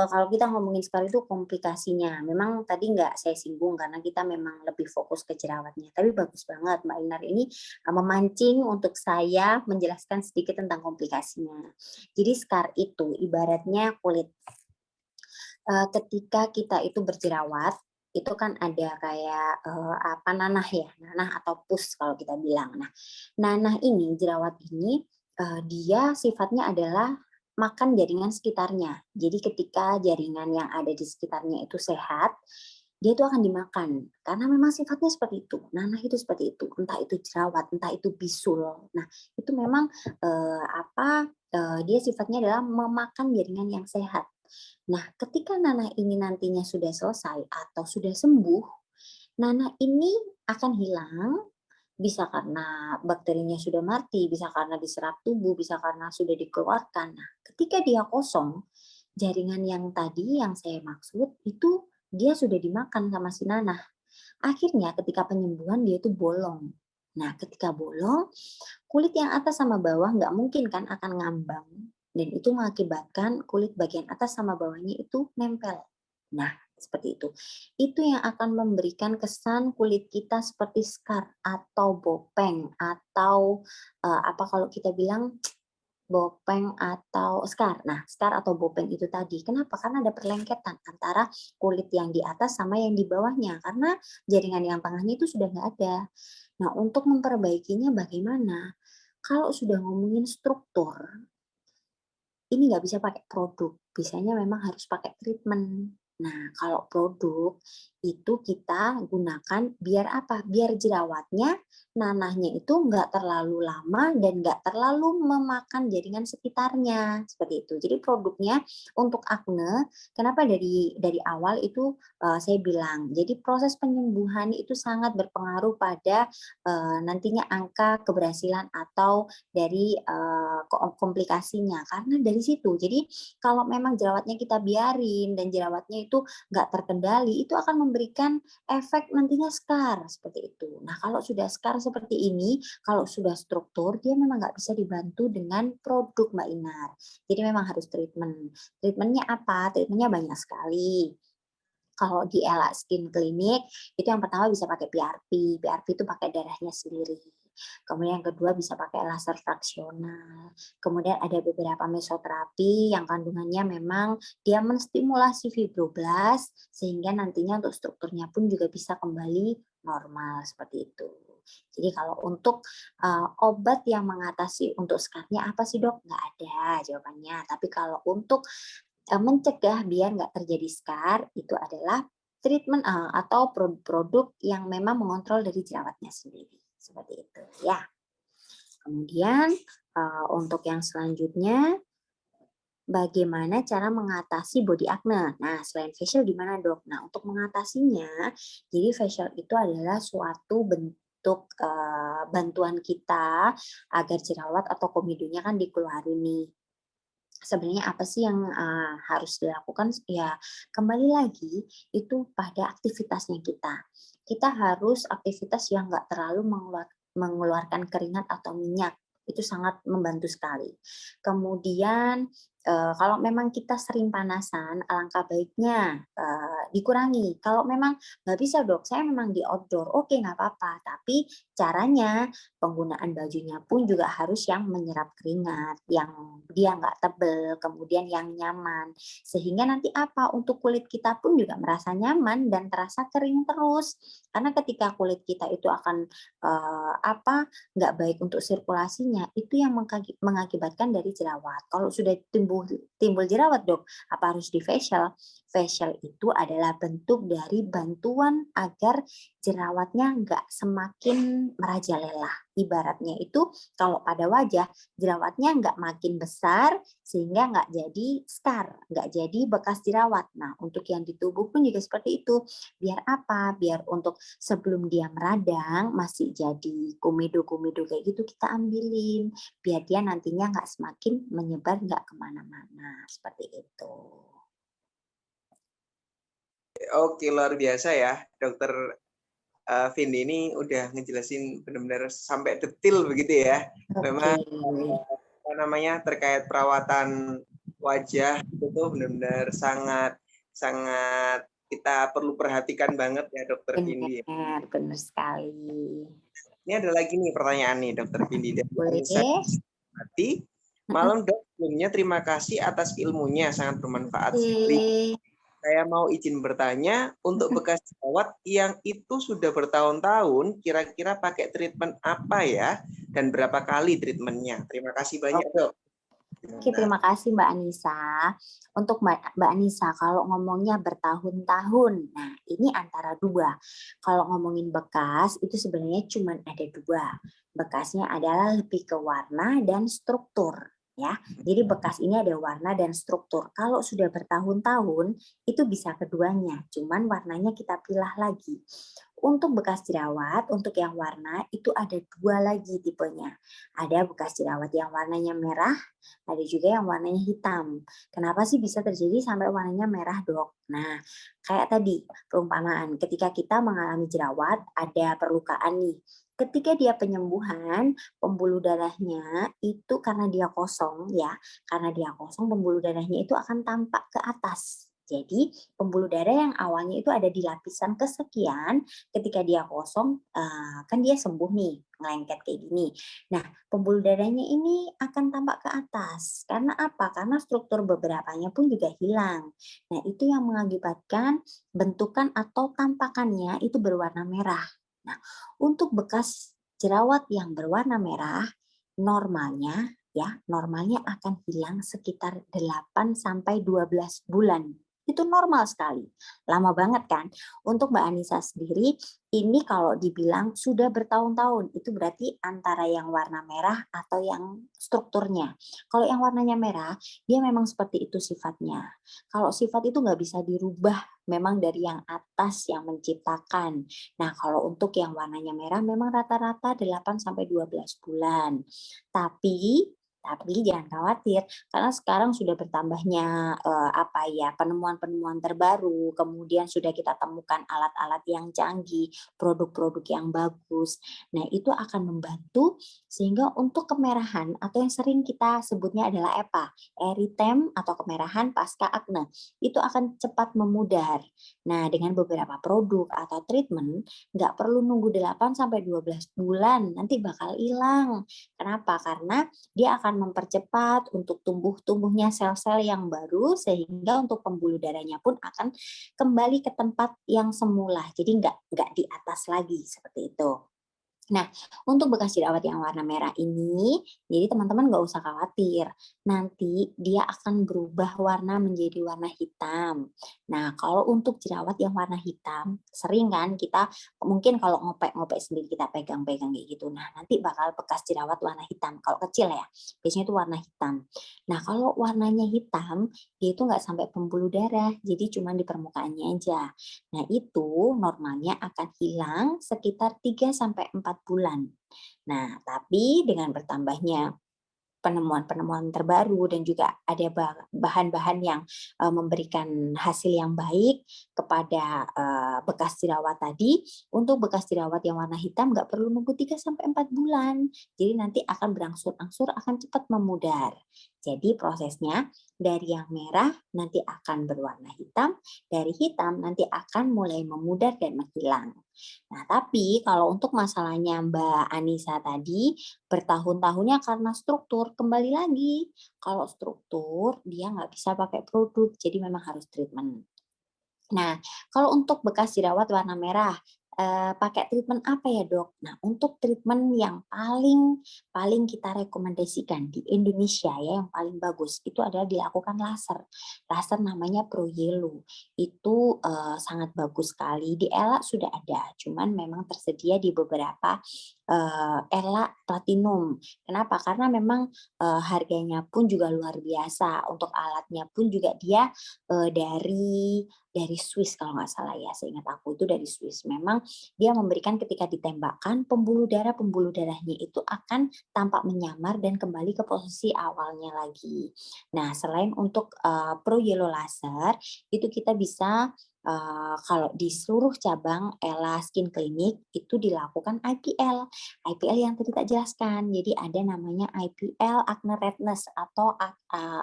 kalau kita ngomongin skar itu komplikasinya, memang tadi nggak saya singgung karena kita memang lebih fokus ke jerawatnya. Tapi bagus banget Mbak Inar ini memancing untuk saya menjelaskan sedikit tentang komplikasinya. Jadi skar itu ibaratnya kulit. Ketika kita itu berjerawat, itu kan ada kayak nanah ya, nanah atau pus kalau kita bilang. Nah, nanah ini, jerawat ini dia sifatnya adalah makan jaringan sekitarnya. Jadi ketika jaringan yang ada di sekitarnya itu sehat, dia itu akan dimakan karena memang sifatnya seperti itu. Nanah itu seperti itu, entah itu jerawat, entah itu bisul. Nah, itu memang dia sifatnya adalah memakan jaringan yang sehat. Nah, ketika nanah ini nantinya sudah selesai atau sudah sembuh, nanah ini akan hilang, bisa karena bakterinya sudah mati, bisa karena diserap tubuh, bisa karena sudah dikeluarkan. Nah, ketika dia kosong, jaringan yang tadi yang saya maksud itu dia sudah dimakan sama si nanah. Akhirnya ketika penyembuhan dia itu bolong. Nah, ketika bolong, kulit yang atas sama bawah nggak mungkin kan akan ngambang. Dan itu mengakibatkan kulit bagian atas sama bawahnya itu nempel. Nah, seperti itu. Itu yang akan memberikan kesan kulit kita seperti scar atau bopeng atau kalau kita bilang bopeng atau scar. Nah, scar atau bopeng itu tadi. Kenapa? Karena ada perlengketan antara kulit yang di atas sama yang di bawahnya. Karena jaringan yang tengahnya itu sudah nggak ada. Nah, untuk memperbaikinya bagaimana? Kalau sudah ngomongin struktur, ini nggak bisa pakai produk, biasanya memang harus pakai treatment. Nah, kalau produk itu kita gunakan biar apa? Biar jerawatnya, nanahnya itu nggak terlalu lama dan nggak terlalu memakan jaringan sekitarnya, seperti itu. Jadi produknya untuk akne, kenapa dari awal itu saya bilang, jadi proses penyembuhan itu sangat berpengaruh pada nantinya angka keberhasilan atau dari komplikasinya karena dari situ. Jadi kalau memang jerawatnya kita biarin dan jerawatnya itu nggak terkendali, itu akan memberikan efek nantinya scar seperti itu. Nah, kalau sudah scar seperti ini, kalau sudah struktur, dia memang nggak bisa dibantu dengan produk Mbak Inar. Jadi memang harus treatment. Treatmentnya apa? Treatmentnya banyak sekali. Kalau di Ella Skin Clinic, itu yang pertama bisa pakai PRP. PRP itu pakai darahnya sendiri. Kemudian yang kedua bisa pakai laser fraksional. Kemudian ada beberapa mesoterapi yang kandungannya memang dia menstimulasi fibroblast sehingga nantinya untuk strukturnya pun juga bisa kembali normal seperti itu. Jadi kalau untuk obat yang mengatasi untuk skarnya apa sih dok? Nggak ada jawabannya. Tapi kalau untuk mencegah biar nggak terjadi skar itu adalah treatment atau produk-produk yang memang mengontrol dari jerawatnya sendiri. Seperti itu ya. Kemudian untuk yang selanjutnya, bagaimana cara mengatasi body acne? Nah, selain facial gimana dok? Nah, untuk mengatasinya, jadi facial itu adalah suatu bentuk bantuan kita agar jerawat atau komedonya kan dikeluarin nih. Sebenarnya apa sih yang harus dilakukan? Ya, kembali lagi itu pada aktivitasnya kita. Kita harus aktivitas yang nggak terlalu mengeluarkan keringat atau minyak. Itu sangat membantu sekali. Kemudian kalau memang kita sering panasan, alangkah baiknya dikurangi. Kalau memang nggak bisa dok, saya memang di outdoor, oke nggak apa-apa. Tapi caranya penggunaan bajunya pun juga harus yang menyerap keringat, yang dia nggak tebel, kemudian yang nyaman. Sehingga nanti apa, untuk kulit kita pun juga merasa nyaman dan terasa kering terus. Karena ketika kulit kita itu akan nggak baik untuk sirkulasinya, itu yang mengakibatkan dari jerawat. Kalau sudah timbul jerawat dok, apa harus di facial? Facial itu adalah bentuk dari bantuan agar jerawatnya nggak semakin merajalela. Ibaratnya itu kalau pada wajah, jerawatnya nggak makin besar sehingga nggak jadi skar, nggak jadi bekas jerawat. Nah, untuk yang di tubuh pun juga seperti itu. Biar apa? Biar untuk sebelum dia meradang, masih jadi komedo-komedo kayak gitu, kita ambilin. Biar dia nantinya nggak semakin menyebar, nggak kemana-mana. Seperti itu. Oke, luar biasa ya, Dokter Vindi ini udah ngejelasin benar-benar sampai detail begitu ya. Memang apa namanya terkait perawatan wajah itu tuh benar-benar sangat kita perlu perhatikan banget ya Dokter Vindi. Benar sekali. Ini ada lagi nih pertanyaan nih Dokter Vindi dari Anissa. Malam dok, sebelumnya terima kasih atas ilmunya, sangat bermanfaat sekali. Saya mau izin bertanya, untuk bekas jerawat yang itu sudah bertahun-tahun, kira-kira pakai treatment apa ya? Dan berapa kali treatmentnya? Terima kasih banyak, dok. Oke, terima kasih Mbak Anissa. Untuk Mbak Anissa, kalau ngomongnya bertahun-tahun, nah ini antara dua. Kalau ngomongin bekas, itu sebenarnya cuma ada dua. Bekasnya adalah lebih ke warna dan struktur. Ya, jadi bekas ini ada warna dan struktur. Kalau sudah bertahun-tahun, itu bisa keduanya. Cuman warnanya kita pilah lagi. Untuk bekas jerawat, untuk yang warna, itu ada dua lagi tipenya. Ada bekas jerawat yang warnanya merah, ada juga yang warnanya hitam. Kenapa sih bisa terjadi sampai warnanya merah, dok? Nah, kayak tadi perumpamaan, ketika kita mengalami jerawat, ada perlukaan nih. Ketika dia penyembuhan, pembuluh darahnya itu karena dia kosong ya, karena dia kosong pembuluh darahnya itu akan tampak ke atas. Jadi pembuluh darah yang awalnya itu ada di lapisan kesekian, ketika dia kosong kan dia sembuh nih, ngelengket kayak gini. Nah, pembuluh darahnya ini akan tampak ke atas. Karena apa? Karena struktur beberapanya pun juga hilang. Nah, itu yang mengakibatkan bentukan atau tampakannya itu berwarna merah. Nah, untuk bekas jerawat yang berwarna merah, normalnya akan hilang sekitar 8 sampai 12 bulan. Itu normal sekali. Lama banget kan? Untuk Mbak Anissa sendiri, ini kalau dibilang sudah bertahun-tahun, itu berarti antara yang warna merah atau yang strukturnya. Kalau yang warnanya merah, dia memang seperti itu sifatnya. Kalau sifat itu nggak bisa dirubah, memang dari yang atas yang menciptakan. Nah, kalau untuk yang warnanya merah, memang rata-rata 8 sampai 12 bulan. Tapi jangan khawatir karena sekarang sudah bertambahnya penemuan-penemuan terbaru, kemudian sudah kita temukan alat-alat yang canggih, produk-produk yang bagus. Nah, itu akan membantu sehingga untuk kemerahan atau yang sering kita sebutnya adalah erytem atau kemerahan pasca akne, itu akan cepat memudar. Nah, dengan beberapa produk atau treatment nggak perlu nunggu 8 sampai 12 bulan, nanti bakal hilang. Kenapa? Karena dia akan akan mempercepat untuk tumbuhnya sel-sel yang baru, sehingga untuk pembuluh darahnya pun akan kembali ke tempat yang semula. Jadi nggak di atas lagi seperti itu. Nah, untuk bekas jerawat yang warna merah ini, jadi teman-teman nggak usah khawatir. Nanti dia akan berubah warna menjadi warna hitam. Nah, kalau untuk jerawat yang warna hitam, sering kan kita mungkin kalau ngopek-ngopek sendiri kita pegang-pegang kayak gitu. Nah, nanti bakal bekas jerawat warna hitam. Kalau kecil ya, biasanya itu warna hitam. Nah, kalau warnanya hitam, dia itu nggak sampai pembuluh darah, jadi cuma di permukaannya aja. Nah, itu normalnya akan hilang sekitar 3 sampai 4 bulan. Nah, tapi dengan bertambahnya penemuan-penemuan terbaru dan juga ada bahan-bahan yang memberikan hasil yang baik kepada bekas jerawat tadi, untuk bekas jerawat yang warna hitam nggak perlu nunggu 3 sampai 4 bulan. Jadi nanti akan berangsur-angsur akan cepat memudar. Jadi prosesnya dari yang merah nanti akan berwarna hitam, dari hitam nanti akan mulai memudar dan menghilang. Nah, tapi kalau untuk masalahnya Mbak Anissa tadi, bertahun-tahunnya karena struktur, kembali lagi. Kalau struktur, dia nggak bisa pakai produk, jadi memang harus treatment. Nah, kalau untuk bekas jerawat warna merah, pakai treatment apa ya dok? Nah, untuk treatment yang paling kita rekomendasikan di Indonesia ya, yang paling bagus itu adalah dilakukan laser. Laser namanya Pro Yellow. Itu sangat bagus sekali. Di ELA sudah ada, cuman memang tersedia di beberapa ELA Platinum. Kenapa? Karena memang harganya pun juga luar biasa. Untuk alatnya pun juga dia dari Swiss kalau nggak salah ya, seingat aku itu dari Swiss. Memang dia memberikan ketika ditembakkan pembuluh darahnya itu akan tampak menyamar dan kembali ke posisi awalnya lagi. Nah, selain untuk Pro Yellow Laser itu kita bisa kalau di seluruh cabang Ella Skin Clinic itu dilakukan IPL. IPL yang tadi tak jelaskan. Jadi ada namanya IPL acne redness atau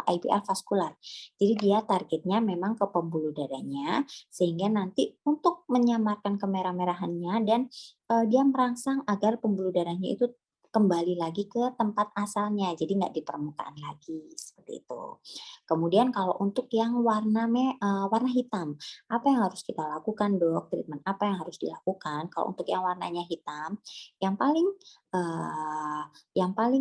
IPL vascular. Jadi dia targetnya memang ke pembuluh darahnya, sehingga nanti untuk menyamarkan kemerah-merahannya dan dia merangsang agar pembuluh darahnya itu kembali lagi ke tempat asalnya, jadi nggak di permukaan lagi seperti itu. Kemudian kalau untuk yang warna hitam, apa yang harus kita lakukan dok? Treatment apa yang harus dilakukan? Kalau untuk yang warnanya hitam, yang paling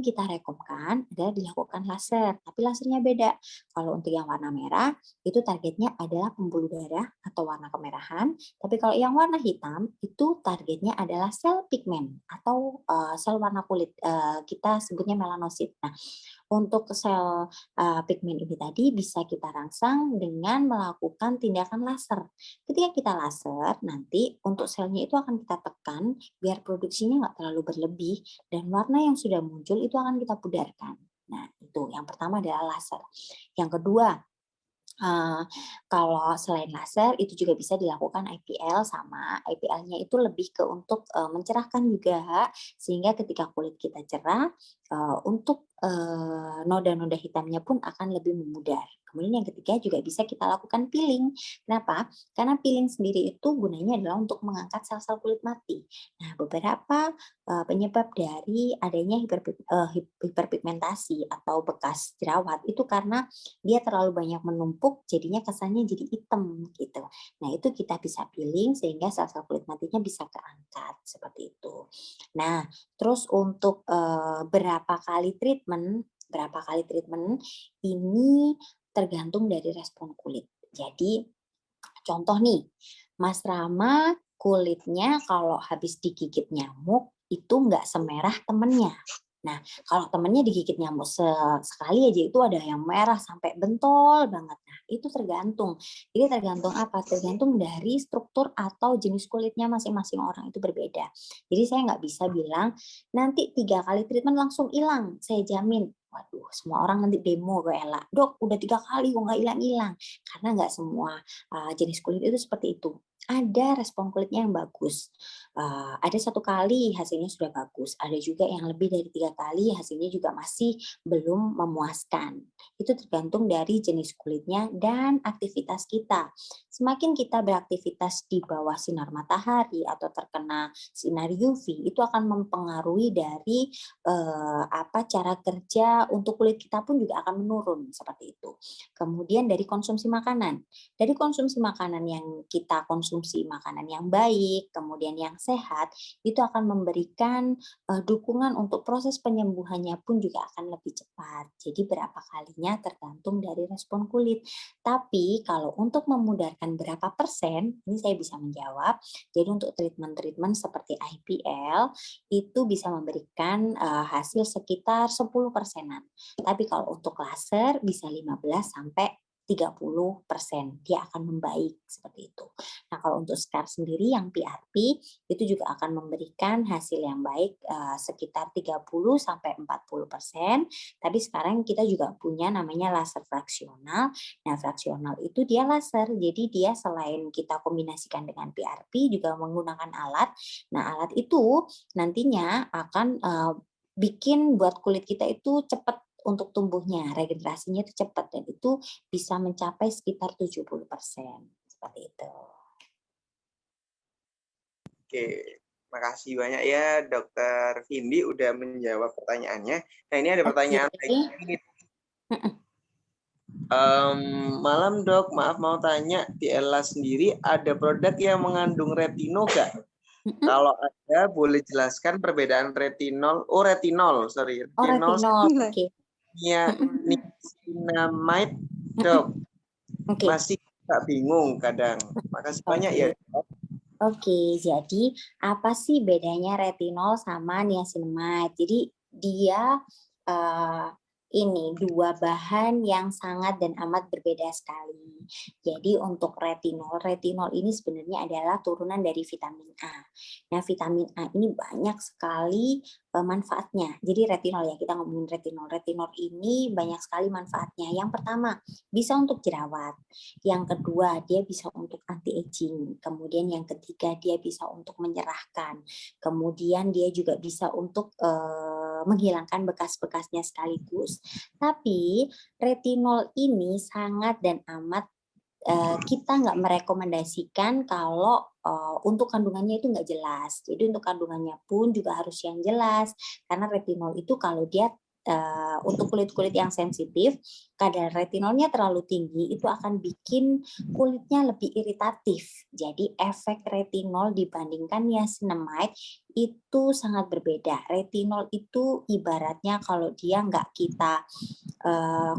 kita rekomendasikan adalah dilakukan laser, tapi lasernya beda. Kalau untuk yang warna merah, itu targetnya adalah pembuluh darah atau warna kemerahan. Tapi kalau yang warna hitam, itu targetnya adalah sel pigmen atau sel warna kulit. Kita sebutnya melanosit. Nah, untuk sel pigmen ini tadi bisa kita rangsang dengan melakukan tindakan laser. Ketika kita laser, nanti untuk selnya itu akan kita tekan biar produksinya nggak terlalu berlebih dan warna yang sudah muncul itu akan kita pudarkan. Nah, itu yang pertama adalah laser. Yang kedua, kalau selain laser itu juga bisa dilakukan IPL, sama IPL-nya itu lebih ke untuk mencerahkan juga, sehingga ketika kulit kita cerah untuk noda-noda hitamnya pun akan lebih memudar. Kemudian yang ketiga juga bisa kita lakukan peeling. Kenapa? Karena peeling sendiri itu gunanya adalah untuk mengangkat sel-sel kulit mati. Nah, beberapa penyebab dari adanya hiperpigmentasi atau bekas jerawat itu karena dia terlalu banyak menumpuk, jadinya kesannya jadi hitam gitu. Nah, itu kita bisa peeling sehingga sel-sel kulit matinya bisa keangkat seperti itu. Nah, terus untuk berapa kali treatment ini tergantung dari respon kulit. Jadi contoh nih, Mas Rama kulitnya kalau habis digigit nyamuk itu nggak semerah temennya. Nah, kalau temennya digigit nyamuk sekali aja itu ada yang merah sampai bentol banget. Nah, itu tergantung. Jadi tergantung apa? Tergantung dari struktur atau jenis kulitnya masing-masing orang itu berbeda. Jadi saya nggak bisa bilang nanti 3 kali treatment langsung hilang. Saya jamin. Waduh, semua orang nanti demo ke Ella. Dok, udah 3 kali kok nggak hilang-hilang. Karena nggak semua jenis kulit itu seperti itu. ada respon kulitnya yang bagus. Ada 1 kali hasilnya sudah bagus, ada juga yang lebih dari 3 kali hasilnya juga masih belum memuaskan. Itu tergantung dari jenis kulitnya dan aktivitas kita. Semakin kita beraktivitas di bawah sinar matahari atau terkena sinar UV, itu akan mempengaruhi dari cara kerja untuk kulit kita pun juga akan menurun seperti itu. Kemudian dari konsumsi makanan. Dari konsumsi makanan yang kita konsumsi makanan yang baik, kemudian yang sehat, itu akan memberikan dukungan untuk proses penyembuhannya pun juga akan lebih cepat. Jadi berapa kalinya tergantung dari respon kulit. Tapi kalau untuk memudahkan berapa persen, ini saya bisa menjawab. Jadi untuk treatment-treatment seperti IPL itu bisa memberikan hasil sekitar 10%-an. Tapi kalau untuk laser bisa 15 sampai 30% dia akan membaik seperti itu. Nah, kalau untuk SCAR sendiri yang PRP itu juga akan memberikan hasil yang baik sekitar 30 sampai 40%. Tapi sekarang kita juga punya namanya laser fraksional. Nah, fraksional itu dia laser. Jadi dia selain kita kombinasikan dengan PRP juga menggunakan alat. Nah, alat itu nantinya akan bikin buat kulit kita itu cepat untuk tumbuhnya, regenerasinya itu cepat dan itu bisa mencapai sekitar 70%. Seperti itu. Oke, makasih banyak ya Dokter Vindi udah menjawab pertanyaannya. Nah, ini ada pertanyaan lagi. Malam Dok, maaf mau tanya, di Elas sendiri ada produk yang mengandung retinol nggak? Kalau ada, boleh jelaskan perbedaan retinol. Retinol. Retinol, oke. Niacinamide, Dok. Masih tak bingung kadang. Makasih banyak ya, Dok. Oke, jadi apa sih bedanya retinol sama niacinamide? Jadi dia ini 2 bahan yang sangat dan amat berbeda sekali. Jadi untuk retinol ini sebenarnya adalah turunan dari vitamin A. Nah, vitamin A ini banyak sekali manfaatnya. Jadi retinol ya, kita ngomongin retinol. Retinol ini banyak sekali manfaatnya. Yang pertama, bisa untuk jerawat. Yang kedua, dia bisa untuk anti-aging. Kemudian yang ketiga, dia bisa untuk menyerahkan. Kemudian dia juga bisa untuk menghilangkan bekas-bekasnya sekaligus. Tapi retinol ini sangat dan amat kita nggak merekomendasikan kalau untuk kandungannya itu nggak jelas. Jadi untuk kandungannya pun juga harus yang jelas. Karena retinol itu kalau dia untuk kulit-kulit yang sensitif, kadar retinolnya terlalu tinggi, itu akan bikin kulitnya lebih iritatif. Jadi efek retinol dibandingkan niacinamide itu sangat berbeda. Retinol itu ibaratnya kalau dia nggak kita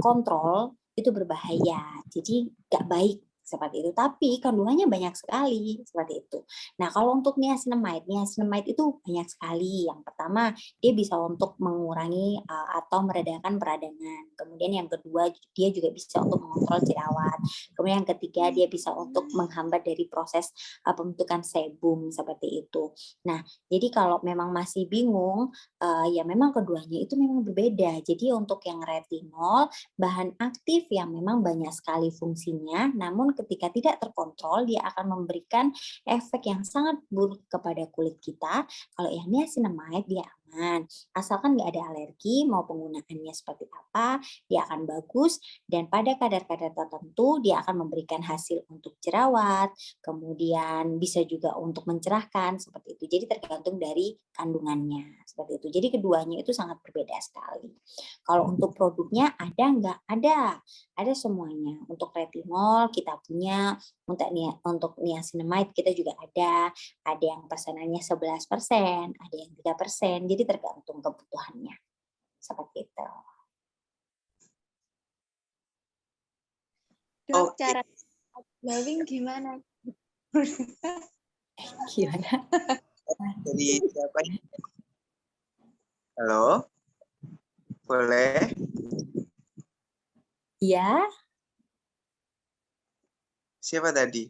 kontrol, itu berbahaya. Jadi nggak baik seperti itu. Tapi kandungannya banyak sekali seperti itu. Nah, kalau untuk niacinamide itu banyak sekali. Yang pertama, dia bisa untuk mengurangi atau meredakan peradangan. Kemudian yang kedua, dia juga bisa untuk mengontrol jerawat. Kemudian yang ketiga, dia bisa untuk menghambat dari proses pembentukan sebum seperti itu. Nah, jadi kalau memang masih bingung, ya memang keduanya itu memang berbeda. Jadi untuk yang retinol, bahan aktif yang memang banyak sekali fungsinya, namun ketika tidak terkontrol, dia akan memberikan efek yang sangat buruk kepada kulit kita. Kalau yang niacinamide, dia aman. Asalkan nggak ada alergi, mau penggunaannya seperti apa, dia akan bagus. Dan pada kadar-kadar tertentu, dia akan memberikan hasil untuk jerawat, kemudian bisa juga untuk mencerahkan, seperti itu. Jadi tergantung dari kandungannya, seperti itu. Jadi keduanya itu sangat berbeda sekali. Kalau untuk produknya ada nggak? Ada semuanya. Untuk retinol kita punya, untuk niacinamide kita juga ada yang persenannya 11%, ada yang 3%, jadi tergantung kebutuhannya. Seperti itu. Dok, cara glowing gimana? Gimana? Jadi siapa ini? Halo? Boleh? Iya. Siapa tadi?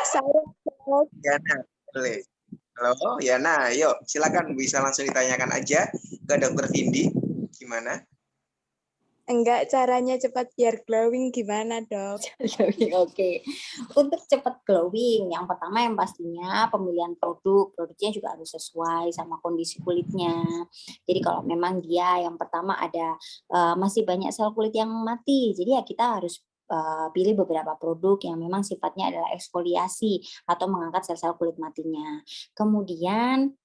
Saya, Dok. Yana, boleh. Halo, Yana, yuk silakan bisa langsung ditanyakan aja ke Dokter Vindi. Gimana? Enggak, caranya cepat biar glowing gimana, Dok? Oke. Untuk cepat glowing, yang pertama yang pastinya pemilihan produknya juga harus sesuai sama kondisi kulitnya. Jadi kalau memang dia yang pertama ada masih banyak sel kulit yang mati, jadi ya kita harus pilih beberapa produk yang memang sifatnya adalah eksfoliasi atau mengangkat sel-sel kulit matinya. Kemudian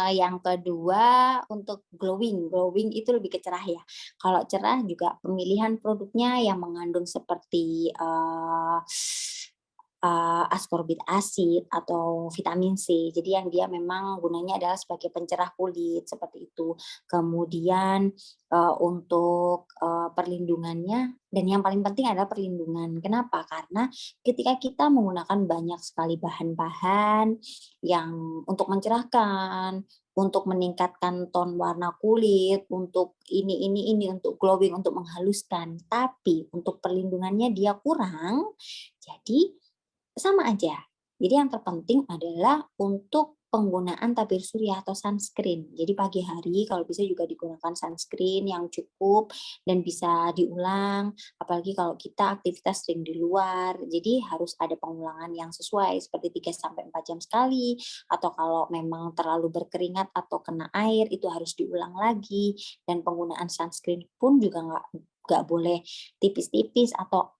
yang kedua untuk glowing itu lebih ke cerah ya. Kalau cerah juga pemilihan produknya yang mengandung seperti ascorbik acid atau vitamin C. Jadi yang dia memang gunanya adalah sebagai pencerah kulit seperti itu. Kemudian untuk perlindungannya dan yang paling penting adalah perlindungan. Kenapa? Karena ketika kita menggunakan banyak sekali bahan-bahan yang untuk mencerahkan, untuk meningkatkan ton warna kulit, untuk ini untuk glowing, untuk menghaluskan, tapi untuk perlindungannya dia kurang, jadi sama aja. Jadi yang terpenting adalah untuk penggunaan tabir surya atau sunscreen. Jadi pagi hari kalau bisa juga digunakan sunscreen yang cukup dan bisa diulang, apalagi kalau kita aktivitas sering di luar. Jadi harus ada pengulangan yang sesuai seperti 3-4 jam sekali, atau kalau memang terlalu berkeringat atau kena air itu harus diulang lagi, dan penggunaan sunscreen pun juga nggak boleh tipis-tipis atau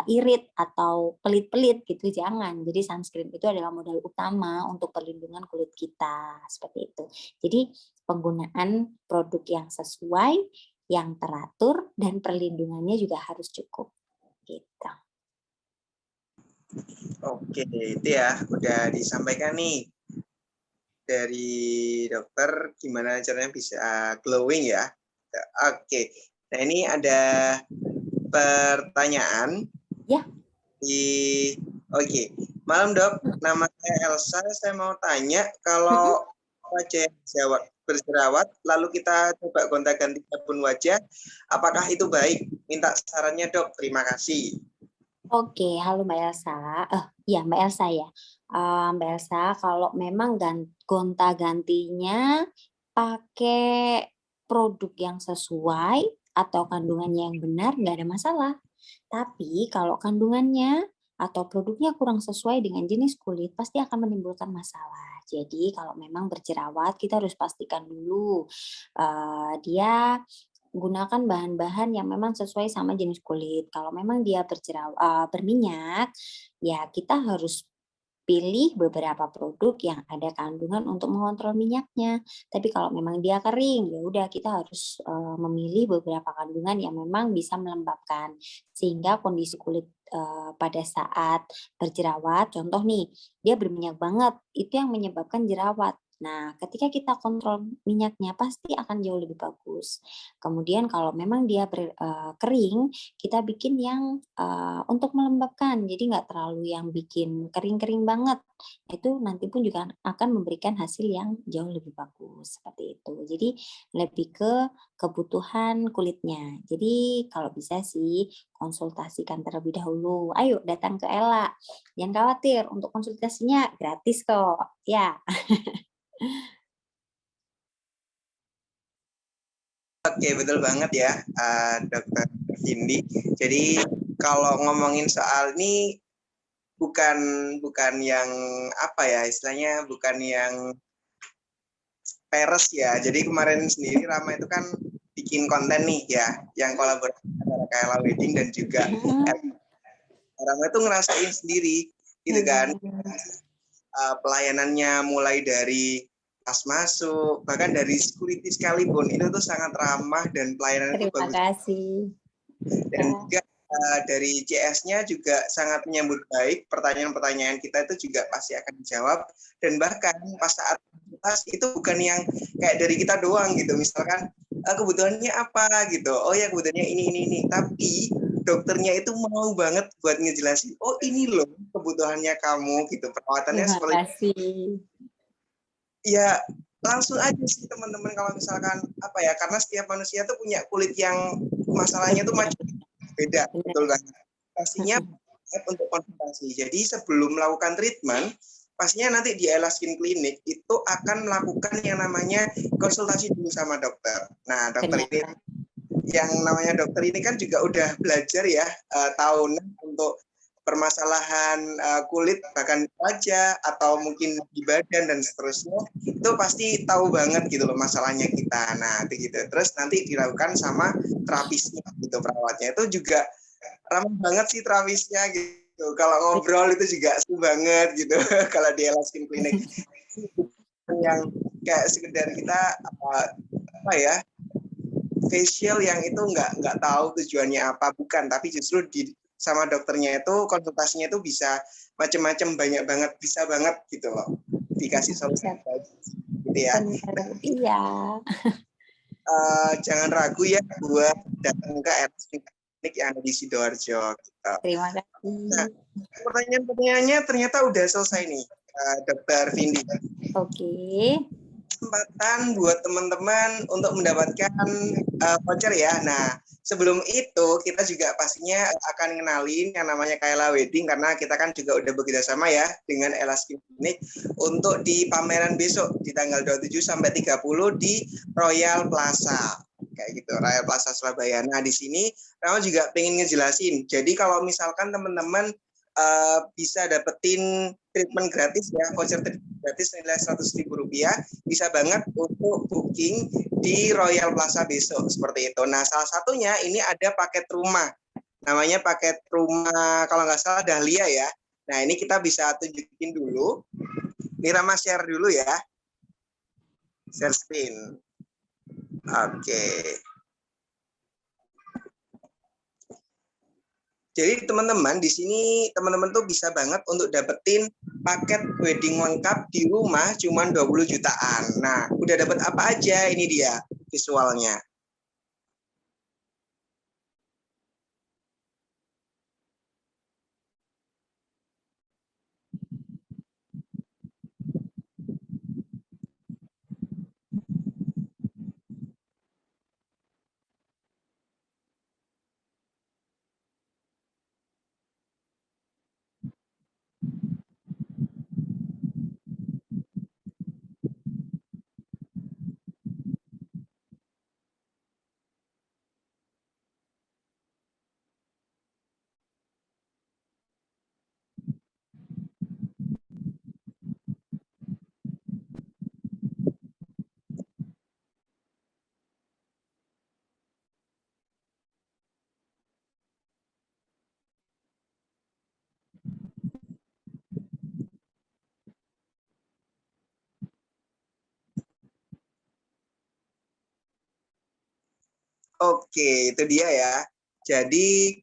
irit atau pelit-pelit gitu, jangan. Jadi sunscreen itu adalah modal utama untuk perlindungan kulit kita, seperti itu. Jadi penggunaan produk yang sesuai, yang teratur, dan perlindungannya juga harus cukup. Gitu. Oke, itu ya udah disampaikan nih dari dokter gimana caranya bisa glowing ya. Oke, nah ini ada pertanyaan. Ya. Oke. Malam Dok, nama saya Elsa. Saya mau tanya kalau wajah berjerawat, lalu kita coba gonta-ganti sabun wajah, apakah itu baik? Minta sarannya Dok. Terima kasih. Oke, halo Mbak Elsa. Ya Mbak Elsa ya. Mbak Elsa, kalau memang gonta-gantinya pakai produk yang sesuai atau kandungannya yang benar, nggak ada masalah. Tapi kalau kandungannya atau produknya kurang sesuai dengan jenis kulit, pasti akan menimbulkan masalah. Jadi kalau memang berjerawat, kita harus pastikan dulu dia gunakan bahan-bahan yang memang sesuai sama jenis kulit. Kalau memang dia berminyak, ya kita harus pilih beberapa produk yang ada kandungan untuk mengontrol minyaknya. Tapi kalau memang dia kering, ya udah kita harus memilih beberapa kandungan yang memang bisa melembabkan sehingga kondisi kulit pada saat berjerawat, contoh nih, dia berminyak banget, itu yang menyebabkan jerawat. Nah, ketika kita kontrol minyaknya pasti akan jauh lebih bagus. Kemudian kalau memang dia kering, kita bikin yang untuk melembabkan, jadi nggak terlalu yang bikin kering-kering banget. Itu nanti pun juga akan memberikan hasil yang jauh lebih bagus seperti itu. Jadi lebih ke kebutuhan kulitnya. Jadi kalau bisa sih konsultasikan terlebih dahulu. Ayo datang ke Ella. Jangan khawatir, untuk konsultasinya gratis kok. Ya. Oke, betul banget ya, Dokter Cindy. Jadi kalau ngomongin soal ini bukan yang apa ya, istilahnya bukan yang peres ya. Jadi kemarin sendiri Rama itu kan bikin konten nih ya, yang kolaborasi antara Kaela Wedding dan juga Rama itu ngerasain sendiri gitu kan. Pelayanannya mulai dari pas masuk, bahkan dari security sekalipun itu tuh sangat ramah dan pelayanannya itu bagus. Terima kasih. Dan juga dari CS-nya juga sangat menyambut baik, pertanyaan-pertanyaan kita itu juga pasti akan dijawab, dan bahkan pas saat itu bukan yang kayak dari kita doang gitu, misalkan kebutuhannya apa gitu, oh ya kebutuhannya ini, tapi dokternya itu mau banget buat ngejelasin, oh ini loh kebutuhannya kamu gitu, perawatannya seperti kasih. Ya langsung aja sih teman-teman, kalau misalkan apa ya, karena setiap manusia tuh punya kulit yang masalahnya tuh macam beda, betul kan? Pastinya untuk konsultasi. Jadi sebelum melakukan treatment, pastinya nanti di Ella Skin Clinic itu akan melakukan yang namanya konsultasi dulu sama dokter. Nah, dokter ini yang namanya dokter ini kan juga udah belajar ya tahunan untuk permasalahan kulit, bahkan wajah atau mungkin di badan dan seterusnya, itu pasti tahu banget gitu loh masalahnya kita. Nah, itu gitu. Terus nanti dilakukan sama terapisnya gitu, perawatnya itu juga ramah banget sih terapisnya gitu. Kalau ngobrol itu juga seru banget gitu. Kalau di Ella Skin Clinic yang kayak sekedar kita apa ya, facial yang itu nggak tahu tujuannya apa, bukan, tapi justru sama dokternya itu konsultasinya itu bisa macam-macam, banyak banget, bisa banget gitu loh, dikasih solusi gitu ya. Benar, iya. Jangan ragu ya buat datang ke Ella Skin Clinic yang ada di Sidoarjo gitu. Terima kasih. Nah, pertanyaan-pertanyaannya ternyata udah selesai nih, Dokter Vindi. Oke. Kesempatan buat teman-teman untuk mendapatkan voucher ya. Nah, sebelum itu kita juga pastinya akan kenalin yang namanya Kaela Wedding, karena kita kan juga udah bekerja sama ya dengan Ella Skin Clinic untuk di pameran besok di tanggal 27 sampai 30 di Royal Plaza. Kayak gitu, Royal Plaza Surabaya. Nah, di sini Rama juga pengen ngejelasin. Jadi kalau misalkan teman-teman bisa dapetin treatment gratis ya, voucher treatment gratis nilai Rp100.000, bisa banget untuk booking di Royal Plaza besok seperti itu. Nah, salah satunya ini ada paket rumah, namanya paket rumah kalau nggak salah Dahlia ya. Nah, ini kita bisa tunjukin dulu. Ini Rama share dulu ya, share screen. Oke. Jadi teman-teman di sini teman-teman tuh bisa banget untuk dapetin paket wedding lengkap di rumah cuman 20 jutaan. Nah, udah dapat apa aja, ini dia visualnya. Oke, itu dia ya. Jadi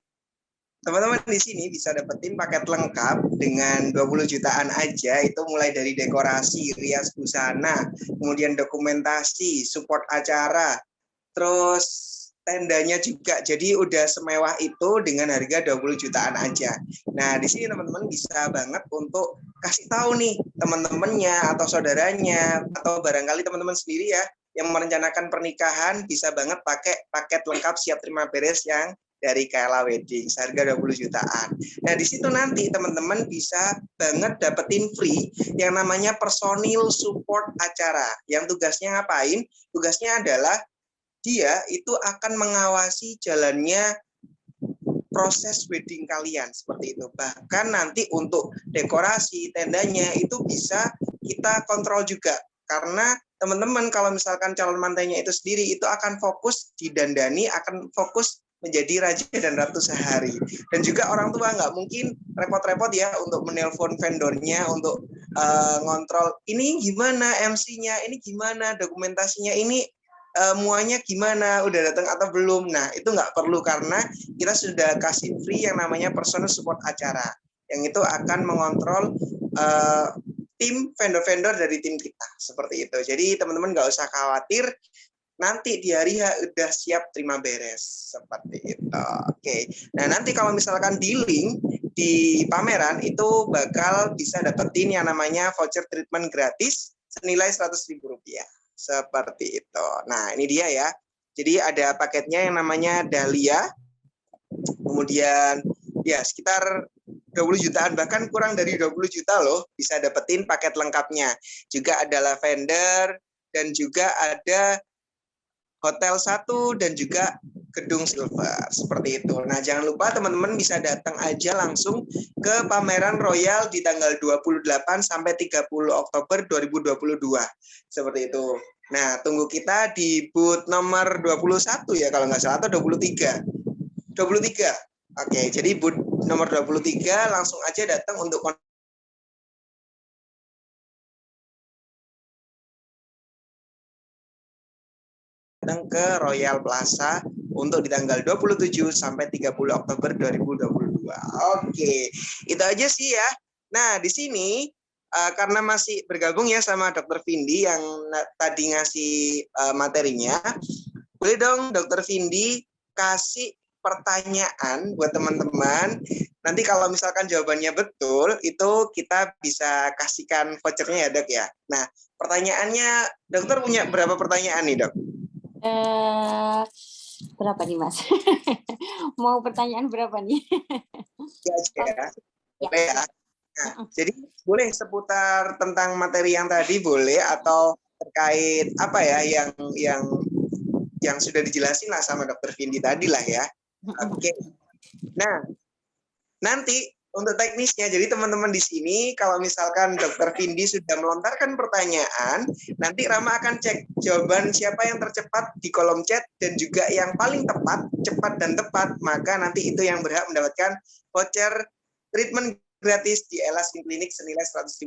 teman-teman di sini bisa dapetin paket lengkap dengan 20 jutaan aja, itu mulai dari dekorasi, rias busana, kemudian dokumentasi, support acara, terus tendanya juga. Jadi udah semewah itu dengan harga 20 jutaan aja. Nah, di sini teman-teman bisa banget untuk kasih tahu nih teman-temannya atau saudaranya atau barangkali teman-teman sendiri ya yang merencanakan pernikahan, bisa banget pakai paket lengkap siap terima beres yang dari Kaela Wedding seharga 20 jutaan. Nah, di situ nanti teman-teman bisa banget dapetin free yang namanya personil support acara. Yang tugasnya ngapain? Tugasnya adalah dia itu akan mengawasi jalannya proses wedding kalian seperti itu. Bahkan nanti untuk dekorasi tendanya itu bisa kita kontrol juga, karena teman-teman kalau misalkan calon mantainya itu sendiri itu akan fokus didandani, akan fokus menjadi raja dan ratu sehari. Dan juga orang tua nggak mungkin repot-repot ya untuk menelpon vendornya untuk ngontrol ini gimana MC-nya, ini gimana dokumentasinya, ini muanya gimana, udah datang atau belum. Nah, itu nggak perlu karena kita sudah kasih free yang namanya personal support acara, yang itu akan mengontrol tim vendor-vendor dari tim kita seperti itu. Jadi teman-teman nggak usah khawatir, nanti di hari H udah siap terima beres seperti itu. Oke. Nah, nanti kalau misalkan di link di pameran itu bakal bisa dapetin yang namanya voucher treatment gratis senilai Rp100.000 seperti itu. Nah, ini dia ya. Jadi ada paketnya yang namanya Dahlia. Kemudian ya sekitar 20 jutaan, bahkan kurang dari 20 juta loh bisa dapetin paket lengkapnya. Juga ada lavender dan juga ada hotel 1 dan juga Gedung Silver, seperti itu. Nah, jangan lupa teman-teman bisa datang aja langsung ke pameran Royal di tanggal 28 sampai 30 Oktober 2022. Seperti itu. Nah, tunggu kita di booth nomor 21 ya kalau nggak salah, atau 23. 23. Oke, jadi booth nomor 23 langsung aja datang untuk datang ke Royal Plaza untuk di tanggal 27 sampai 30 Oktober 2022. Oke, itu aja sih ya. Nah, di sini karena masih bergabung ya sama Dr. Vindi yang tadi ngasih materinya, boleh dong Dr. Vindi kasih pertanyaan buat teman-teman. Nanti kalau misalkan jawabannya betul, itu kita bisa kasihkan vouchernya ya dok ya. Nah, pertanyaannya, dokter punya berapa pertanyaan nih dok? Berapa nih Mas? Mau pertanyaan berapa nih? Ya aja ya. Boleh ya. Nah, jadi boleh seputar tentang materi yang tadi boleh, atau terkait apa ya yang sudah dijelasin lah sama Dokter Vindi tadi lah ya. Oke. Nah, nanti untuk teknisnya, jadi teman-teman di sini kalau misalkan Dokter Vindi sudah melontarkan pertanyaan, nanti Rama akan cek jawaban siapa yang tercepat di kolom chat dan juga yang paling tepat, cepat dan tepat, maka nanti itu yang berhak mendapatkan voucher treatment gratis di Ella Skin Clinic senilai Rp100.000.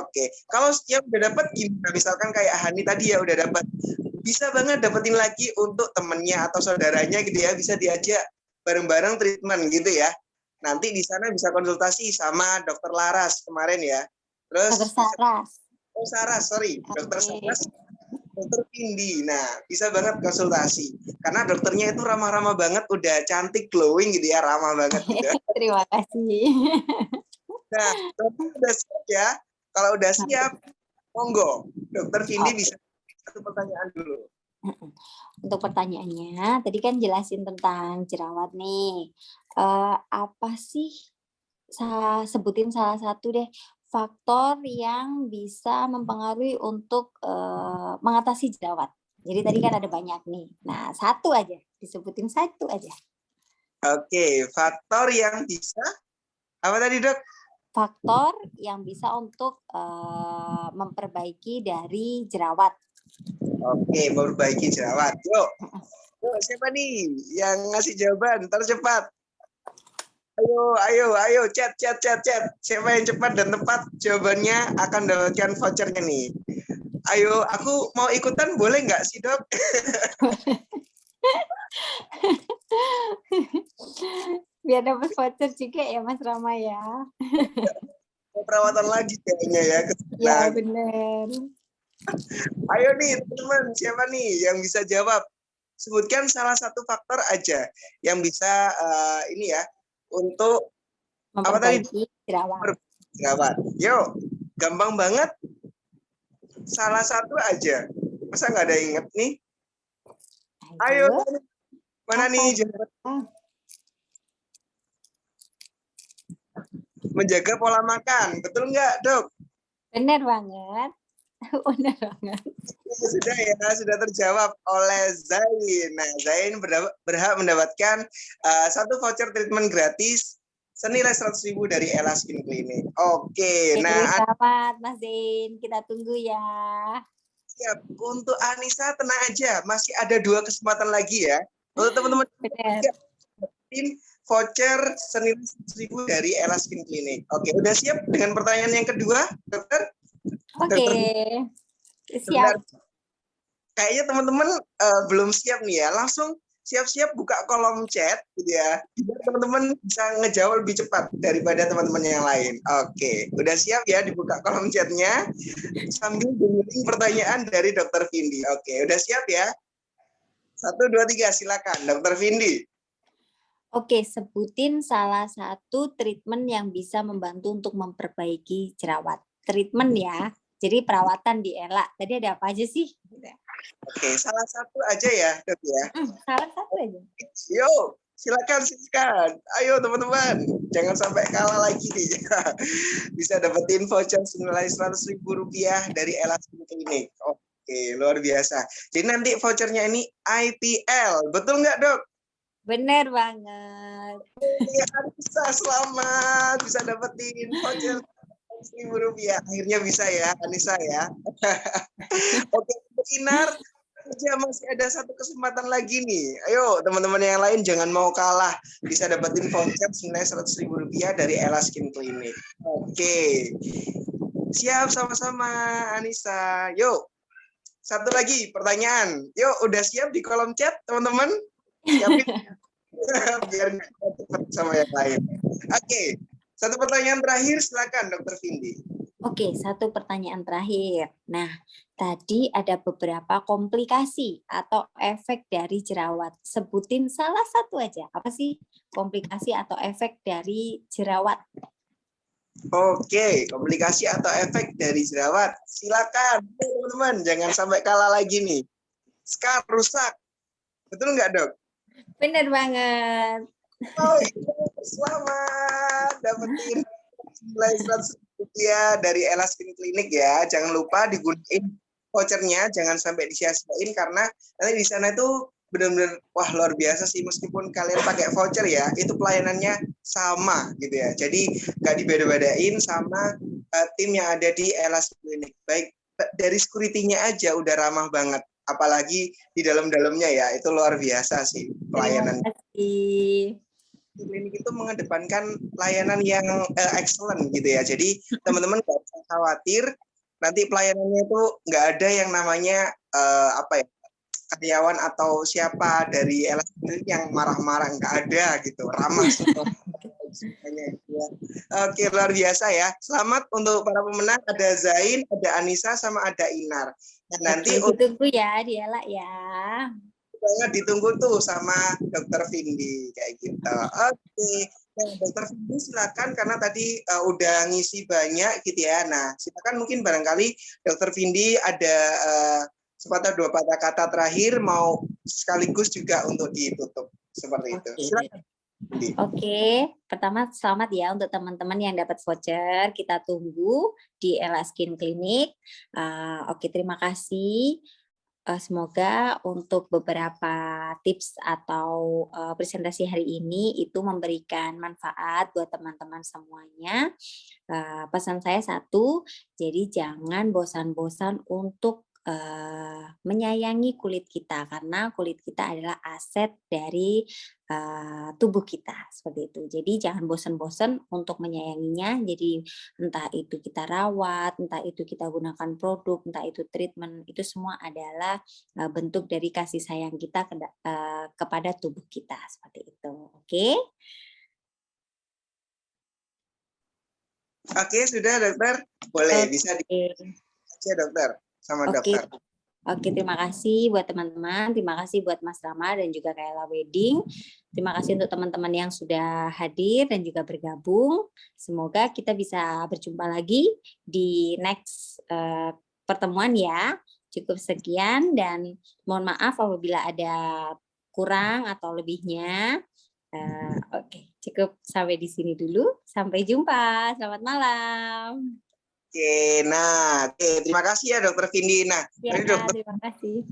Oke. Kalau yang udah dapat gimana? Misalkan kayak Hani tadi ya udah dapat, bisa banget dapetin lagi untuk temennya atau saudaranya gitu ya, bisa diajak bareng-bareng treatment gitu ya. Nanti di sana bisa konsultasi sama Dokter Laras kemarin ya. Terus Dokter Saras. Oh Saras, sorry. Dokter Saras, Dokter Vindi. Nah, bisa banget konsultasi. Karena dokternya itu ramah-ramah banget, udah cantik, glowing gitu ya, ramah banget gitu. Terima kasih. Nah, dokter udah siap ya. Kalau udah siap, monggo. Dokter Vindi bisa satu pertanyaan dulu. Untuk pertanyaannya, tadi kan jelasin tentang jerawat nih. Apa sih, sebutin salah satu deh faktor yang bisa mempengaruhi untuk mengatasi jerawat. Jadi tadi kan ada banyak nih. Nah, satu aja, disebutin satu aja. Oke, faktor yang bisa, apa tadi dok? Faktor yang bisa untuk memperbaiki dari jerawat. Oke, memperbaiki jerawat. Yuk, siapa nih yang ngasih jawaban tercepat? Ayo, chat. Siapa yang cepat dan tepat jawabannya akan mendapatkan vouchernya nih. Ayo, aku mau ikutan boleh nggak sih dok? Biar dapat voucher juga ya Mas Rama ya. Perawatan lagi kayaknya ya. Ya benar. Ayo nih teman-teman, siapa nih yang bisa jawab? Sebutkan salah satu faktor aja yang bisa ini ya untuk memperbaiki jerawat. Jerawat. Yuk, gampang banget. Salah satu aja. Masa nggak ada inget nih? Ayo, mana nih jawaban? Menjaga pola makan, betul nggak dok? Benar banget. Benar banget. Sudah terjawab oleh Zain. Nah, Zain berhak mendapatkan satu voucher treatment gratis senilai 100.000 dari Ella Skin Clinic. Oke, nah selamat Mas Zain, kita tunggu ya. Siap. Untuk Anissa tenang aja, masih ada 2 kesempatan lagi ya. Untuk teman-teman voucher senilai 100.000 dari Ella Skin Clinic. Oke, udah siap dengan pertanyaan yang kedua, dokter? Oke, siap. Kayaknya teman-teman belum siap nih ya. Langsung siap-siap buka kolom chat gitu ya. Biar teman-teman bisa ngejawab lebih cepat daripada teman-teman yang lain. Oke, udah siap ya dibuka kolom chatnya sambil dengerin pertanyaan dari Dokter Vindi. Oke, udah siap ya? 1, 2, 3, silakan Dokter Vindi. Oke, sebutin salah satu treatment yang bisa membantu untuk memperbaiki jerawat. Treatment ya. Jadi perawatan di Ella. Tadi ada apa aja sih? Oke, salah satu aja ya, Dok ya. Salah satu aja. Yo, silakan. Ayo teman-teman, jangan sampai kalah lagi nih. Bisa dapetin voucher senilai Rp100.000 dari Ella Skin Clinic. Oke, luar biasa. Jadi nanti vouchernya ini IPL, betul nggak dok? Bener banget. Ya, bisa selamat, bisa dapetin voucher Rp1.000. Akhirnya bisa ya, Anissa ya. Oke, untuk Inar, aja masih ada satu kesempatan lagi nih. Ayo teman-teman yang lain jangan mau kalah, bisa dapetin voucher senilai Rp100.000 dari Ella Skin Clinic. Oke, siap sama-sama Anissa. Yuk, satu lagi pertanyaan. Yuk, udah siap di kolom chat teman-teman? Siapin biar nggak cepat sama yang lain. Oke, satu pertanyaan terakhir, silakan Dokter Vindi. Oke, satu pertanyaan terakhir. Nah, tadi ada beberapa komplikasi atau efek dari jerawat. Sebutin salah satu aja. Apa sih komplikasi atau efek dari jerawat? Oke, komplikasi atau efek dari jerawat. Silakan, teman-teman, jangan sampai kalah lagi nih. Scar rusak, betul nggak dok? Bener banget. Oh, selamat dapetin nilai Rp100.000 dari Ella Skin Clinic ya. Jangan lupa digunain vouchernya, jangan sampai disia-siain karena nanti di sana itu benar-benar wah luar biasa sih, meskipun kalian pakai voucher ya, itu pelayanannya sama gitu ya. Jadi nggak dibeda-bedain sama tim yang ada di Ella Skin Clinic. Baik dari security-nya aja udah ramah banget. Apalagi di dalam-dalamnya ya, itu luar biasa sih pelayanan. Terima kasih. Klinik itu mengedepankan layanan yang excellent gitu ya. Jadi teman-teman nggak usah khawatir, nanti pelayanannya itu nggak ada yang namanya apa ya, karyawan atau siapa dari Ella Skin yang marah-marah, nggak ada gitu, ramah semua. Ya. Oke, luar biasa ya. Selamat untuk para pemenang, ada Zain, ada Anissa, sama ada Inar. Nah, nanti Oke, ditunggu ya, Diela ya. banget ditunggu tuh sama Dokter Vindi kayak gitu. Oke, nah, Dokter Vindi silakan karena tadi udah ngisi banyak gitu ya. Nah, silakan mungkin barangkali Dokter Vindi ada sepatah dua patah kata terakhir mau sekaligus juga untuk ditutup seperti itu. Silakan. Oke, pertama selamat ya untuk teman-teman yang dapat voucher. Kita tunggu di Ella Skin Clinic. Oke, terima kasih. Semoga untuk beberapa tips atau presentasi hari ini itu memberikan manfaat buat teman-teman semuanya. Pesan saya satu, jadi jangan bosan-bosan untuk menyayangi kulit kita karena kulit kita adalah aset dari tubuh kita seperti itu. Jadi jangan bosan-bosan untuk menyayanginya. Jadi entah itu kita rawat, entah itu kita gunakan produk, entah itu treatment, itu semua adalah bentuk dari kasih sayang kita kepada tubuh kita seperti itu. Oke? Oke, sudah dokter. Boleh bisa aja dokter sama dokter. Oke, terima kasih buat teman-teman, terima kasih buat Mas Rama dan juga Kaela Wedding. Terima kasih untuk teman-teman yang sudah hadir dan juga bergabung. Semoga kita bisa berjumpa lagi di next pertemuan ya. Cukup sekian dan mohon maaf apabila ada kurang atau lebihnya. Oke, cukup sampai di sini dulu. Sampai jumpa. Selamat malam. Oke, nah, terima kasih ya Dokter Vindi. Nah, Ya, dokter terima kasih.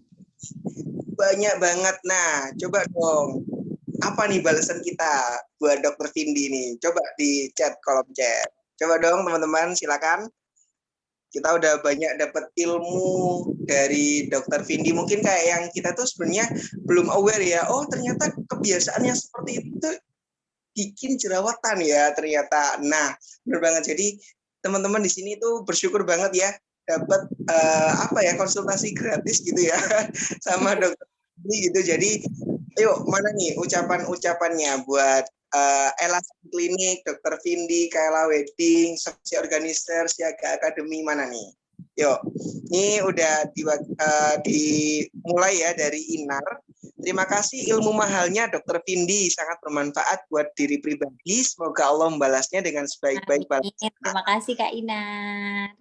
banyak banget. Nah, coba dong, apa nih balasan kita buat Dokter Vindi nih? Coba di chat, kolom chat. Coba dong teman-teman, silakan. Kita udah banyak dapat ilmu dari Dokter Vindi. Mungkin kayak yang kita tuh sebenarnya belum aware ya. Oh, ternyata kebiasaan yang seperti itu bikin jerawatan ya ternyata. Nah, benar banget. Jadi teman-teman di sini tuh bersyukur banget ya dapat konsultasi gratis gitu ya sama dokter gitu. Jadi ayo mana nih ucapannya buat Ella Skin Clinic, Dokter Vindi, Kaela Wedding, Seksi Organizer, Siaga Academy, mana nih? Yuk, ini udah dimulai ya dari Inar. Terima kasih ilmu mahalnya Dokter Vindi, sangat bermanfaat buat diri pribadi. Semoga Allah membalasnya dengan sebaik-baik balas. Terima kasih Kak Inar.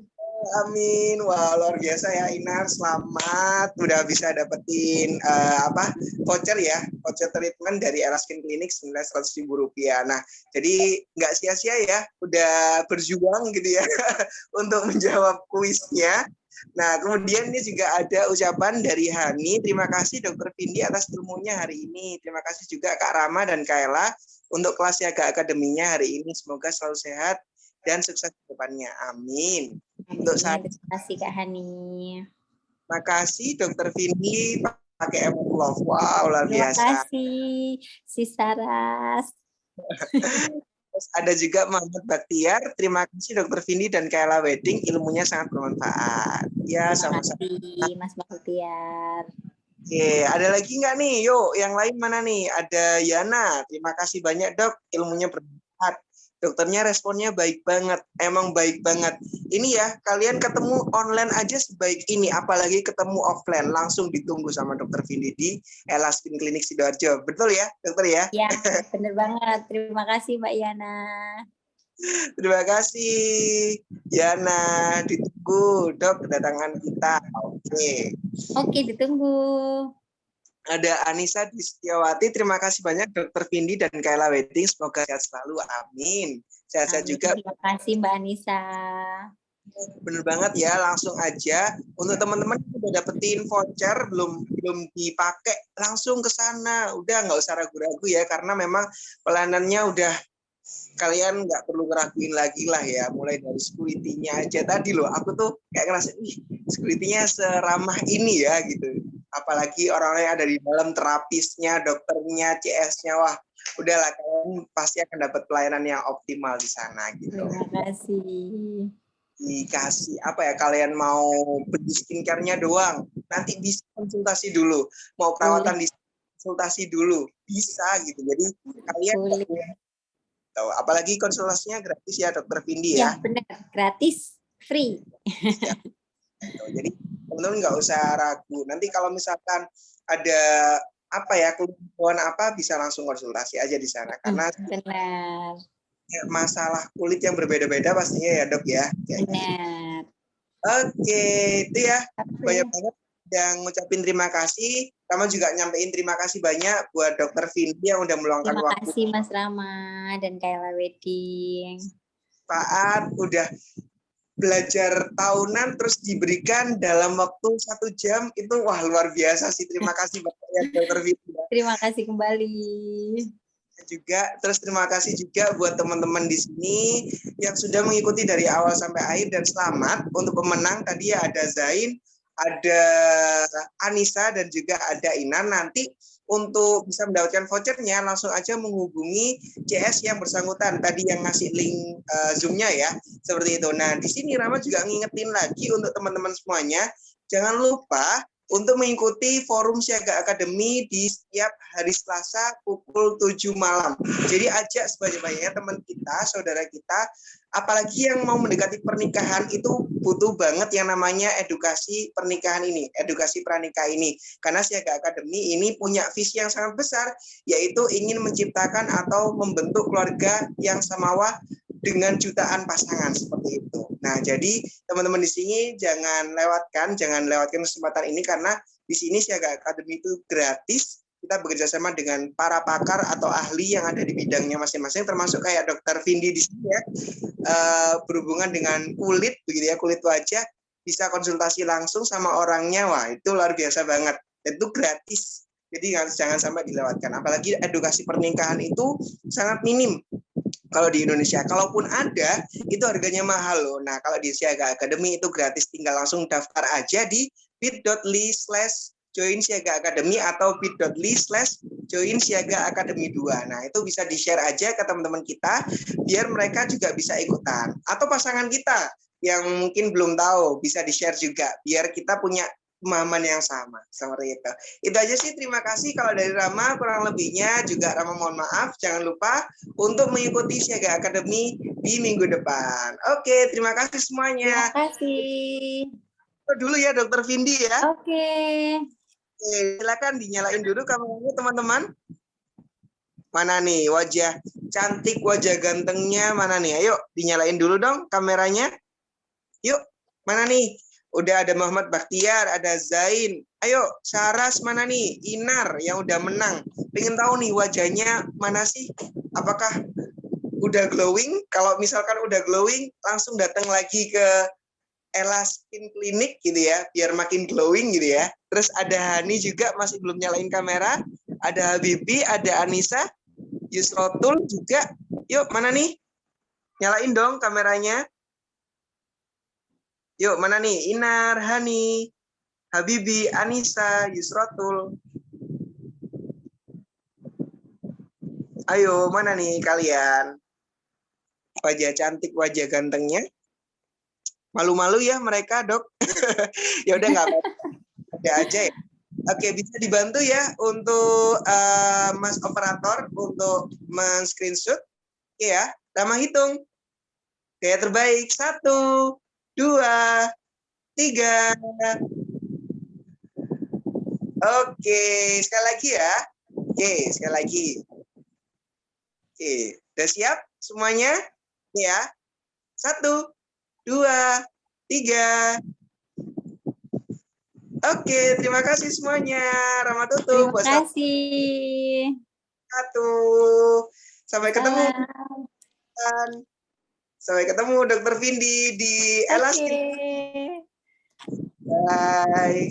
Amin. Wah, luar biasa ya Inar. Selamat udah bisa dapetin voucher ya, voucher treatment dari Ella Skin Clinic senilai Rp100.000. Nah, jadi nggak sia-sia ya, udah berjuang gitu ya untuk menjawab kuisnya. Nah, kemudian ini juga ada ucapan dari Hani. Terima kasih Dokter Vindi atas ilmunya hari ini. Terima kasih juga Kak Rama dan Kak Ella untuk kelas Siaga Akademinya hari ini. Semoga selalu sehat dan sukses ke depannya. Amin. Untuk saya, Terima kasih Kak Hani. terima kasih Dokter Vindi pakai emoji love. Wow, luar Terima biasa. kasih si Saras. Terus ada juga Muhammad Baktiar. Terima kasih Dokter Vindi dan Kayla Wedding. Ilmunya sangat bermanfaat. Ya, Terima sama-sama. kasih Mas Baktiar. Oke, ada lagi nggak nih? Yuk, yang lain mana nih? Ada Yana. Terima kasih banyak dok. Ilmunya bermanfaat. Dokternya responnya baik banget. Emang baik banget. Ini ya, kalian ketemu online aja sebaik ini. Apalagi ketemu offline. Langsung ditunggu sama Dokter Vindi di Ella Skin Clinic Sidoarjo. Betul ya, dokter ya? Ya, benar banget. Terima kasih Mbak Yana. Terima kasih, Yana. Ditunggu, dok, kedatangan kita. Oke. Oke, ditunggu. Ada Anissa di Setiawati. Terima kasih banyak Dokter Vindi dan Kayla Wedding. Semoga sehat selalu. Amin. Sehat-sehat Amin. juga. Terima kasih Mbak Anissa. Bener banget ya. Langsung aja untuk teman-teman yang udah dapetin voucher belum dipakai, langsung ke sana. Udah nggak usah ragu-ragu ya, karena memang pelayanannya udah kalian nggak perlu ngeraguin lagi lah ya. Mulai dari security-nya aja tadi loh. Aku tuh kayak ngerasa, security-nya seramah ini ya gitu. Apalagi orang-orang yang ada di dalam, terapisnya, dokternya, CS-nya, wah udahlah kalian pasti akan dapat pelayanan yang optimal di sana gitu. Terima kasih. Dikasih apa ya, kalian mau beli skincare-nya doang, nanti bisa konsultasi dulu. Mau perawatan di konsultasi dulu, bisa gitu. Jadi kalian apalagi konsultasinya gratis ya Dokter Vindi ya. Ya, benar, gratis, free. Ya. Jadi teman-teman nggak usah ragu. Nanti kalau misalkan ada apa ya, keluhan apa, bisa langsung konsultasi aja di sana. Karena benar. Masalah kulit yang berbeda-beda pastinya ya dok ya. Benar. Oke, itu ya. Banyak banget yang ngucapin terima kasih. Sama juga nyampein terima kasih banyak buat Dokter Vindi yang udah meluangkan Terima waktu. kasih Mas Rama dan Kayla Wedding. Saat udah belajar tahunan terus diberikan dalam waktu 1 jam, itu wah luar biasa sih. Terima kasih banyak ya Dokter Vindi. Terima kasih kembali. Juga terus terima kasih juga buat teman-teman di sini yang sudah mengikuti dari awal sampai akhir, dan selamat untuk pemenang tadi ya, ada Zain, ada Anissa, dan juga ada Inan. Nanti untuk bisa mendapatkan vouchernya langsung aja menghubungi CS yang bersangkutan tadi yang ngasih link Zoom-nya ya, seperti itu. Nah di sini Rama juga ngingetin lagi untuk teman-teman semuanya, jangan lupa untuk mengikuti forum Siaga Akademi di setiap hari Selasa pukul 7 malam. Jadi ajak sebanyak-banyaknya teman kita, saudara kita, apalagi yang mau mendekati pernikahan, itu butuh banget yang namanya edukasi pernikahan ini, edukasi pranikah ini. Karena Siaga Akademi ini punya visi yang sangat besar, yaitu ingin menciptakan atau membentuk keluarga yang samawa dengan jutaan pasangan seperti itu. Nah, jadi teman-teman di sini jangan lewatkan kesempatan ini, karena di sini Siaga Akademi itu gratis. Kita bekerja sama dengan para pakar atau ahli yang ada di bidangnya masing-masing, termasuk kayak Dokter Vindi di sini ya, berhubungan dengan kulit begitu ya, kulit wajah, bisa konsultasi langsung sama orangnya. Wah, itu luar biasa banget. Itu gratis. Jadi jangan sampai dilewatkan. Apalagi edukasi pernikahan itu sangat minim kalau di Indonesia. Kalaupun ada, itu harganya mahal loh. Nah, kalau di Siaga Akademi itu gratis, tinggal langsung daftar aja di bit.ly/join Siaga Akademi atau bit.ly/join Siaga Akademi 2. Nah, itu bisa di-share aja ke teman-teman kita, biar mereka juga bisa ikutan. Atau pasangan kita yang mungkin belum tahu, bisa di-share juga, biar kita punya pemahaman yang sama, seperti itu. Itu aja sih, terima kasih. Kalau dari Rama, kurang lebihnya juga Rama mohon maaf. Jangan lupa untuk mengikuti Siaga Akademi di minggu depan. Oke, terima kasih semuanya. Terima kasih. Dulu ya Dokter Vindi ya. Oke. Silakan dinyalain dulu kameranya teman-teman. Mana nih wajah cantik, wajah gantengnya mana nih? Ayo dinyalain dulu dong kameranya. Yuk, mana nih? Udah ada Muhammad Baktiar, ada Zain. Ayo, Saras mana nih? Inar yang udah menang. Pengen tahu nih wajahnya mana sih? Apakah udah glowing? Kalau misalkan udah glowing, langsung datang lagi ke Ella Skin Clinic gitu ya, biar makin glowing gitu ya. Terus ada Hani juga masih belum nyalain kamera. Ada Habibi, ada Anissa, Yusrotul juga. Yuk, mana nih? Nyalain dong kameranya. Yuk, mana nih? Inar, Hani, Habibi, Anissa, Yusrotul. Ayo, mana nih kalian? Wajah cantik, wajah gantengnya. Malu-malu ya mereka, Dok. Ya udah nggak apa-apa. Ada aja ya. Oke, bisa dibantu ya untuk Mas Operator untuk men-screenshot. Oke ya, Rama hitung. Gaya terbaik. 1, 2, 3. Oke, sekali lagi ya. Oke, sekali lagi. Oke, udah siap semuanya? Ya. 1, 2, 3. Oke, terima kasih semuanya. Rama tutup. Terima kasih. Wabarakatuh. Sampai ketemu. Salam. Sampai ketemu Dr. Vindi di Oke. Elastic. Bye.